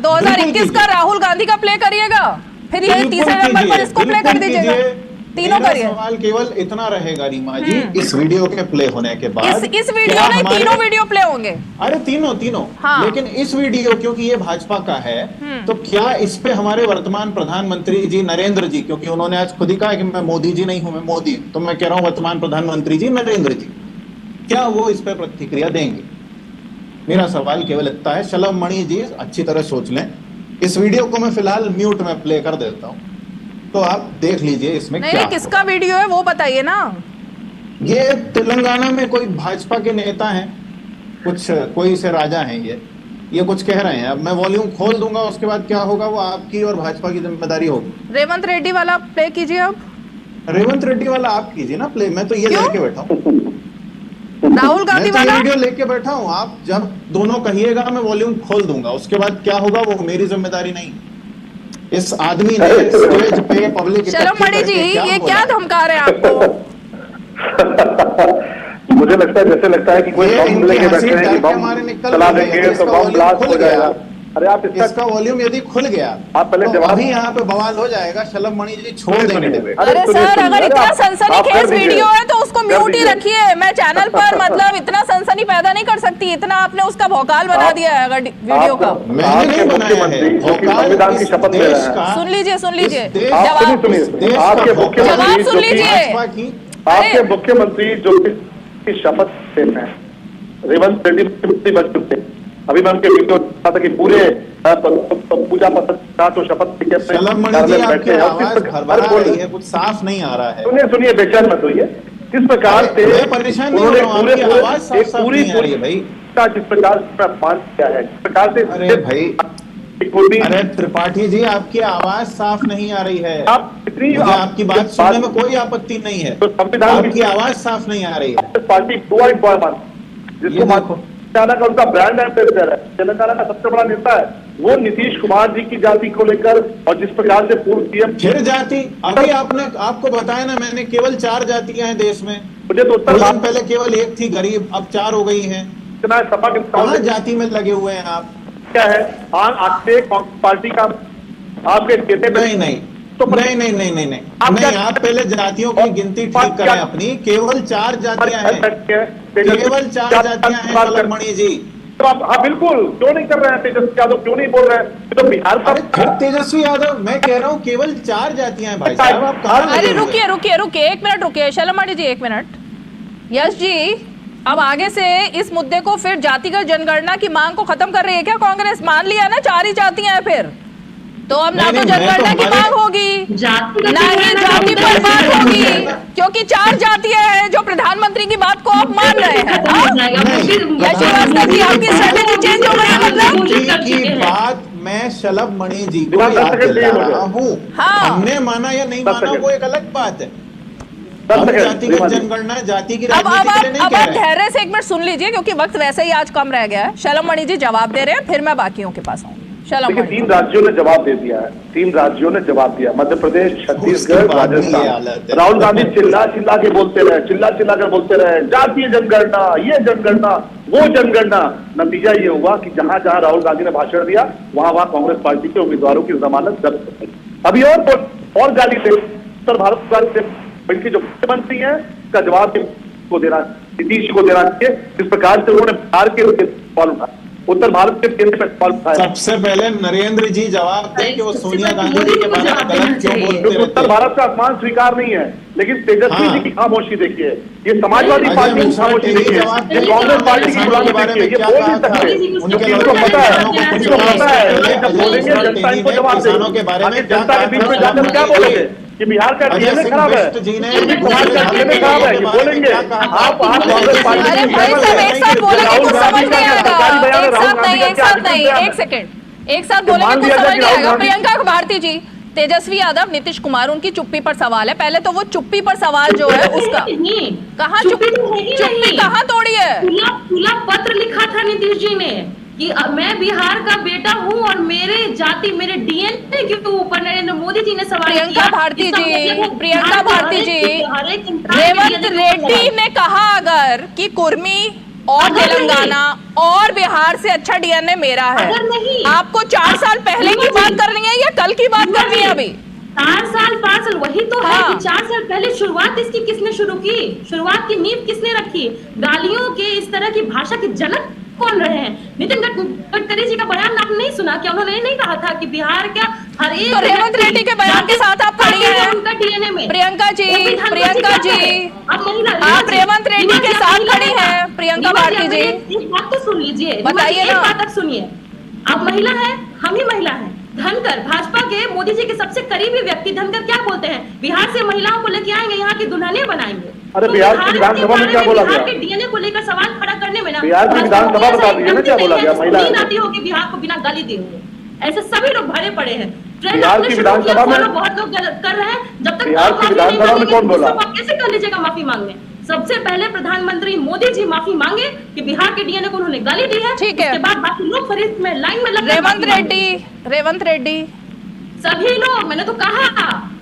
2021 का राहुल गांधी का प्ले करिएगा, फिर ये तीसरे नंबर पर इसको प्ले कर दीजिएगा। तीनों करिए। सवाल केवल इतना रहेगा रीमा जी, इस वीडियो के प्ले होने के बाद इस वीडियो में तीनों वीडियो प्ले होंगे। अरे तीनों हाँ। लेकिन इस वीडियो क्योंकि ये भाजपा का है, तो क्या इस पे हमारे वर्तमान प्रधानमंत्री जी नरेंद्र जी, क्योंकि उन्होंने आज खुद ही कहा कि मैं मोदी जी नहीं हूं, मैं मोदी, तो मैं कह रहा हूं वर्तमान प्रधानमंत्री जी नरेंद्र जी, क्या वो इस पे प्रतिक्रिया देंगे? मेरा सवाल केवल इतना है। शलम मणि जी अच्छी तरह सोच लें, इस वीडियो को मैं फिलहाल म्यूट में प्ले कर देता हूं, तो आप देख लीजिए इसमें क्या किसका वीडियो है वो बताइए ना। ये तेलंगाना में कोई भाजपा के नेता हैं, कोई से राजा हैं, ये कुछ कह रहे हैं। अब मैं वॉल्यूम खोल दूंगा, उसके बाद क्या होगा वो आपकी और भाजपा की जिम्मेदारी होगी। रेवंत रेड्डी वाला प्ले कीजिए। अब रेवंत रेड्डी वाला आप कीजिए ना प्ले, मैं तो ये लेके बैठा हूँ, राहुल गांधी वाला वीडियो लेके बैठा हूँ। आप जब दोनों कहिएगा मैं वॉल्यूम खोल दूंगा, उसके बाद क्या होगा वो मेरी जिम्मेदारी नहीं। इस आदमी ने स्टेज पे पब्लिक, शलम मणि जी ये क्या धमका रहे हैं आपको? मुझे लगता है जैसे लगता है कि कोई बम लेके बैठे हैं, बम चला देंगे तो बम ब्लास्ट हो जाएगा। अरे आप इसका वॉल्यूम यदि खुल गया, आप पहले तो जवाब, अभी यहाँ पे बवाल हो जाएगा। शलम मणि जी छोड़ देंगे। अरे सर, अगर इतना सनसनीखेज वीडियो है तो उसको म्यूट ही रखिए। मैं चैनल पर मतलब इतना सनसनी पैदा नहीं कर सकती, इतना आपने उसका भौकाल बना दिया है अगर वीडियो का। मैंने नहीं बनाया है संविधान की शपथ ले रहे हैं। सुन लीजिए जवाब सुनिए। आपके मुख्यमंत्री जो शपथ लेते हैं, रेवंत रेड्डी बच चुके हैं। अभी मैं उनके वीडियो था कि पूरे पूजा पथ तो शपथ लेके बैठे हैं, कुछ साफ नहीं आ रहा है। सुनिए बेचैन मत होइए। किस प्रकार से उन्होंने पूरी भाई जिस प्रकार से अपमान किया है, जिस प्रकार से अरे भाई अरे त्रिपाठी जी, आपकी आवाज साफ नहीं आ रही है। मुझे आपकी बात सुनने में कोई आपत्ति नहीं है, आपकी आवाज साफ नहीं आ रही है। पार्टी जिसको तेलंगाना का उनका ब्रांड एम्बेसडर है, तेलंगाना का सबसे बड़ा नेता है, वो नीतीश कुमार जी की जाति को लेकर और जिस प्रकार से पूर्व सीएम फिर जाति, अभी आपको बताया ना मैंने, केवल 4 जातियां हैं देश में। मुझे तो उत्तर भारत पहले केवल 1 थी गरीब, अब 4 हो गई हैं। सपा के कहाँ जाति में लगे हुए हैं आप? क्या है आपसे पार्टी का आपके कहते नहीं, आप पहले जातियों की गिनती ठीक करें अपनी। केवल 4 जातियां हैं, केवल 4 जातियां हैं शलभ मणि जी। तो आप बिल्कुल क्यों नहीं कर रहे हैं? तेजस्वी यादव क्यों नहीं बोल रहे हैं? तो बिहार का तेजस्वी यादव, मैं कह रहा हूँ केवल 4 जातियां हैं भाई साहब, आप कहाँ? अरे रुकिए 1 मिनट रुकिए, शलभ मणि जी 1 मिनट। यश जी, अब आगे से इस मुद्दे को फिर जातिगत जनगणना की मांग को खत्म कर रही है क्या कांग्रेस? मान लिया ना 4 ही जातियां हैं, फिर तो अब ना तो जनगणना की मांग होगी ना ही जाति पर बात होगी, क्योंकि 4 जातियां हैं जो प्रधानमंत्री की बात को आप मान रहे हैं। श्रीवास्तव जी, आपकी स्ट्रेटेजी चेंज हो गई मतलब की बात मैं शलभ मणि जी को याद दिला रहा हूँ। हमने माना या नहीं माना वो एक अलग बात है। जातिगत जनगणना जाति की राजनीति के लिए नहीं कह रहे हैं। धैर्य से 1 मिनट सुन लीजिए, क्योंकि वक्त वैसे ही आज कम रह गया है। शलभ मणि जी जवाब दे रहे हैं, फिर मैं बाकियों के पास आऊँ। देखिए, 3 राज्यों ने जवाब दे दिया है, 3 राज्यों ने जवाब दिया, मध्य प्रदेश, छत्तीसगढ़, राजस्थान। राहुल गांधी चिल्ला के बोलते रहे जातीय जनगणना, ये जनगणना, वो जनगणना। नतीजा ये हुआ कि जहां जहां राहुल गांधी ने भाषण दिया वहां कांग्रेस पार्टी के उम्मीदवारों की जमानत जब्त हो गई। अभी और गाली से उत्तर भारत से इनके जो मुख्यमंत्री हैं इसका जवाब को देना, नीतीश को देना चाहिए। जिस प्रकार से उन्होंने बिहार के सवाल उठाया, उत्तर भारत के केंद्र पर सवाल उठाया। सबसे पहले नरेंद्र जी जवाब दें कि वो सोनिया गांधी जी के बारे में गलत क्यों बोलते हैं। उत्तर भारत का अपमान स्वीकार नहीं है, लेकिन तेजस्वी जी की खामोशी देखिए, ये समाजवादी पार्टी की खामोशी देखिए, ये कांग्रेस पार्टी की गुलामी देखिए, ये बोल नहीं सकते। उनको पता है जब बोलेंगे जनता इनको जवाब देगी। जनता के बीच में जाकर क्या बोलेंगे कि बिहार का डीएनए खराब है, समाज का डीएनए खराब है, ये बोलेंगे। आप कांग्रेस पार्टी एक साथ बोलेंगे कुछ समझ नहीं आएगा। एक सेकंड, एक साथ बोलेंगे कुछ समझ नहीं आएगा। प्रियंका भारती जी, तेजस्वी यादव, नीतीश कुमार, उनकी चुप्पी पर सवाल है। पहले तो वो चुप्पी पर सवाल जो है उसका कहाँ चुप्पी कहाँ तोड़ी है? खुला पत्र लिखा था नीतीश जी ने कि मैं बिहार का बेटा हूं और मेरे जाति, मेरे डीएनए के ऊपर नरेंद्र मोदी जी ने सवाल किया। प्रियंका भारती जी, रेवंत रेड्डी ने कहा अगर कि कुर्मी और तेलंगाना और बिहार से अच्छा डीएनए मेरा है। आपको 4 साल पहले की बात करनी है या कल की बात करनी है? अभी 4 साल 5 साल वही तो है कि 4 साल पहले शुरुआत इसकी किसने शुरू की? शुरुआत की नींव किसने रखी? गालियों के इस तरह की भाषा के जनक कौन रहे हैं? नितिन गडकरी जी का बयान आपने नहीं सुना क्या? उन्होंने नहीं कहा था कि बिहार का हर एक, तो रेवंत रेड्डी के बयान के साथ आप खड़ी हैं उनका डीएनए में। प्रियंका जी, आप रेवंत रेड्डी के साथ खड़ी हैं। प्रियंका भारती जी, एक बात तो सुन लीजिए, बताइए ना। एक बात तक सुनिए। आप महिला है, हम ही महिला है। धनकर, भाजपा के मोदी जी के सबसे करीबी व्यक्ति धनकर क्या बोलते हैं? बिहार से महिलाओं को लेके आएंगे, यहाँ की दुल्हनियां बनाएंगे। अरे बिहार की विधानसभा में क्या बोला गया? बिहार के डीएनए को लेकर सवाल खड़ा करने में ना बिहार की विधानसभा बता दीजिए ना क्या बोला गया? महिला आती होगी बिहार को बिना गाली दिए हुए, ऐसे सभी लोग भरे पड़े हैं। बिहार की विधानसभा में बहुत लोग कर रहे हैं। जब तक बिहार की विधानसभा में कौन बोला? आप कैसे कर लीजिएगा माफी मांगने? सबसे पहले प्रधानमंत्री मोदी जी माफी मांगे कि बिहार के डीएनए को उन्होंने गाली दी है। ठीक है, उसके बाद बाकी लोग फरीद में लाइन में लगे। रेवंत रेड्डी सभी लोग, मैंने तो कहा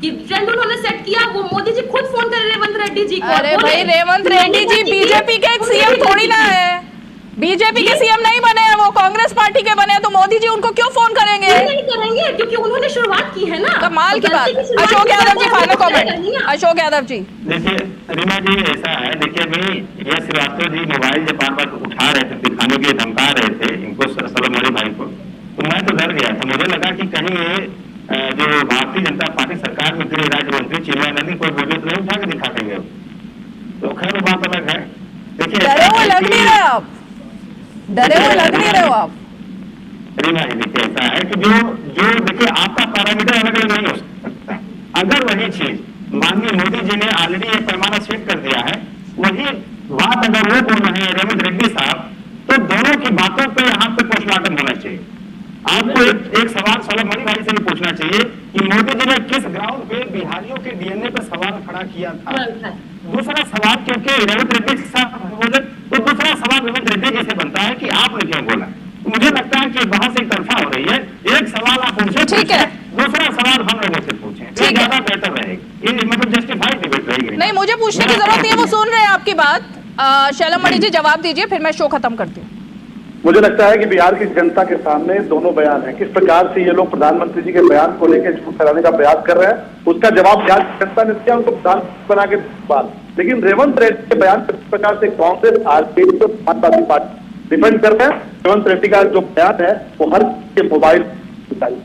कि ट्रेंड उन्होंने सेट किया, वो मोदी जी खुद फोन करे रेवंत रेड्डी जी को। अरे भाई, रेवंत रेड्डी जी बीजेपी के एक सीएम थोड़ी ना है, बीजेपी के सीएम नहीं बने हैं, वो कांग्रेस पार्टी के बने हैं, तो मोदी जी उनको क्यों फोन करेंगे? नहीं करेंगे क्योंकि उन्होंने शुरुआत की है ना। कमाल की बात। Ashok Yadav ji, final comment. अशोक यादव जी, देखिए रीमा जी, ऐसा है, देखिए अभी यह श्रीवास्तव जी मोबाइल जब बार उठा रहे थे, दिखाने के लिए धमका रहे थे इनको, शलभ मणि भाई को, तो मैं तो डर गया था। मुझे लगा कि कहीं जो भारतीय जनता पार्टी सरकार में गृह राज्य मंत्री चिन्मयानंद कोई वीडियो तो नहीं उठा के दिखा देंगे, तो खैर वो बात अलग है। देखिए डरे हुए लग नहीं रहे आप, डरे हुए लग नहीं रहे हो आप। रीमा जी, देखिए ऐसा है कि जो देखिए आपका पैरामीटर अलग अलग नहीं हो सकता। अगर वही चीज माननीय मोदी जी ने ऑलरेडी एक पैमाना सेट कर दिया है, वही बात अगर वो बोल रहे हैं रेवंत रेड्डी साहब, तो दोनों की बातों पर यहाँ पे पोस्टमार्टम होना चाहिए। आपको एक सवाल मोदी जी ने किस ग्राउंड पे बिहारियों के डीएनए पर सवाल खड़ा किया था। दूसरा सवाल, क्योंकि रेवंत रेड्डी साहब बोले तो दूसरा सवाल रेवंत रेड्डी जी से बनता है कि आपने क्यों बोला। मुझे लगता है कि बहस एक तरफा हो रही है। एक सवाल आप उनसे ठीक है, दूसरा सवाल हम लोगों से पूछें, ये ज्यादा बेहतर रहेगी। ये मतलब जस्टिफाइड डिबेट रहेगी। नहीं, मुझे पूछने की जरूरत नहीं है, वो सुन रहे हैं आपकी बात। शैलम मणि जी जवाब दीजिए, फिर मैं शो खत्म करती हूँ। मुझे लगता है कि बिहार की जनता के सामने दोनों बयान है। किस प्रकार से ये लोग प्रधानमंत्री जी के बयान को लेकर झूठ फैलाने का प्रयास कर रहे हैं, उसका जवाब बिहार की जनता ने दिया उनको प्रधानमंत्री बना के बाद। लेकिन रेवंत रेड्डी के बयान किस प्रकार से कांग्रेस, आरजेडी और समाजवादी पार्टी डिफेंड कर रहे हैं। रेवंत रेड्डी का जो बयान है वो हर के मोबाइल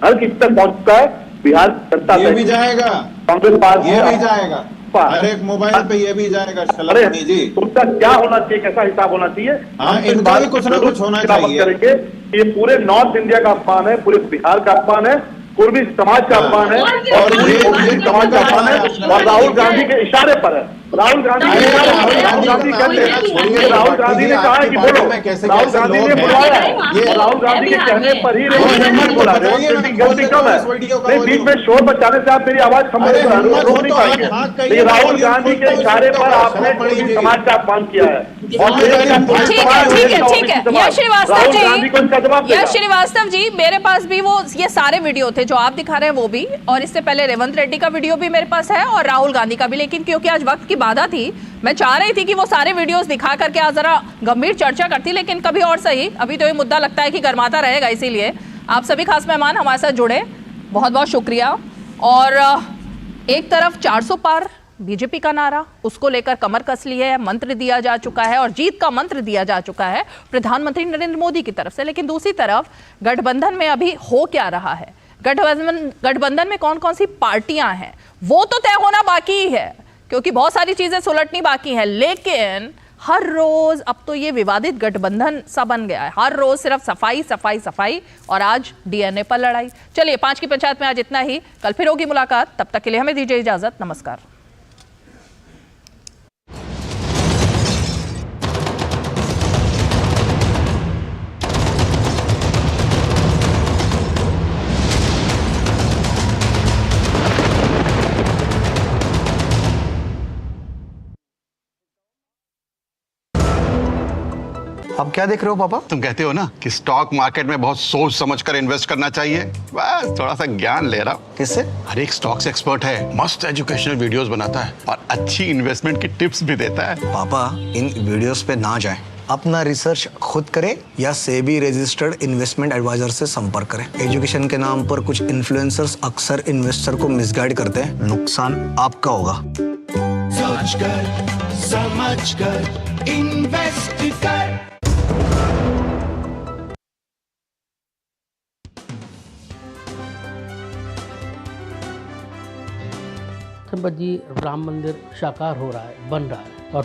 हर किसी तक पहुंच चुका है। बिहार की जनता ये भी जाएगा, कांग्रेस पार्टी ये भी जाएगा, हर एक मोबाइल पे ये भी जाएगा। शैलम मणि जी, उनका क्या होना चाहिए, कैसा हिसाब होना चाहिए? हाँ, इनका भी कुछ ना कुछ होना चाहिए। करेंगे। ये पूरे नॉर्थ इंडिया का अपमान है, पूरे बिहार का अपमान है, पूर्वी समाज का अपमान है और पूरी समाज का अपमान है। और राहुल गांधी के इशारे पर है। राहुल गांधी ने कहा है कि बोलो, राहुल गांधी ने बुलाया है। राहुल गांधी के कहने पर ही बोला। गलती कम है, नहीं बीच में शोर बचाने से आप मेरी आवाज रोक नहीं पाएंगे। राहुल गांधी के इशारे पर आपने पूरी समाज का अपमान किया है। ठीक है, यश श्रीवास्तव जी, यश श्रीवास्तव जी, मेरे पास भी वो ये सारे वीडियो थे जो आप दिखा रहे हैं, वो भी, और इससे पहले रेवंत रेड्डी का वीडियो भी मेरे पास है और राहुल गांधी का भी। लेकिन क्योंकि आज वक्त की बाधा थी, मैं चाह रही थी कि वो सारे वीडियोस दिखा करके आज जरा गंभीर चर्चा करती, लेकिन कभी और सही। अभी तो ये मुद्दा लगता है कि गर्माता रहेगा, इसीलिए आप सभी खास मेहमान हमारे साथ जुड़े, बहुत बहुत शुक्रिया। और एक तरफ 400 पार बीजेपी का नारा, उसको लेकर कमर कस ली है, मंत्र दिया जा चुका है और जीत का मंत्र दिया जा चुका है प्रधानमंत्री नरेंद्र मोदी की तरफ से। लेकिन दूसरी तरफ गठबंधन में अभी हो क्या रहा है, गठबंधन में कौन कौन सी पार्टियां हैं, वो तो तय होना बाकी ही है, क्योंकि बहुत सारी चीजें सुलटनी बाकी हैं। लेकिन हर रोज अब तो ये विवादित गठबंधन सा बन गया है, हर रोज सिर्फ सफाई सफाई सफाई, और आज डीएनए पर लड़ाई। चलिए, 5 की पंचायत में आज इतना ही, कल फिर होगी मुलाकात, तब तक के लिए हमें दीजिए इजाजत, नमस्कार। अब क्या देख रहे हो पापा? तुम कहते हो ना कि स्टॉक मार्केट में बहुत सोच समझकर इन्वेस्ट करना चाहिए, बस थोड़ा सा ज्ञान ले रहा हूँ। किससे? हर एक स्टॉक्स एक्सपर्ट है, मस्त एजुकेशनल वीडियोस बनाता है और अच्छी इन्वेस्टमेंट की टिप्स भी देता है। पापा, इन वीडियोस पे ना जाएं, अपना रिसर्च खुद करें या सेबी रजिस्टर्ड इन्वेस्टमेंट एडवाइजर से संपर्क करें। एजुकेशन के नाम पर कुछ इन्फ्लुएंसर्स अक्सर इन्वेस्टर को मिसगाइड करते हैं, नुकसान आपका होगा। सोच कर समझ कर इन्वेस्ट कर। जी राम मंदिर साकार हो रहा है, बन रहा है और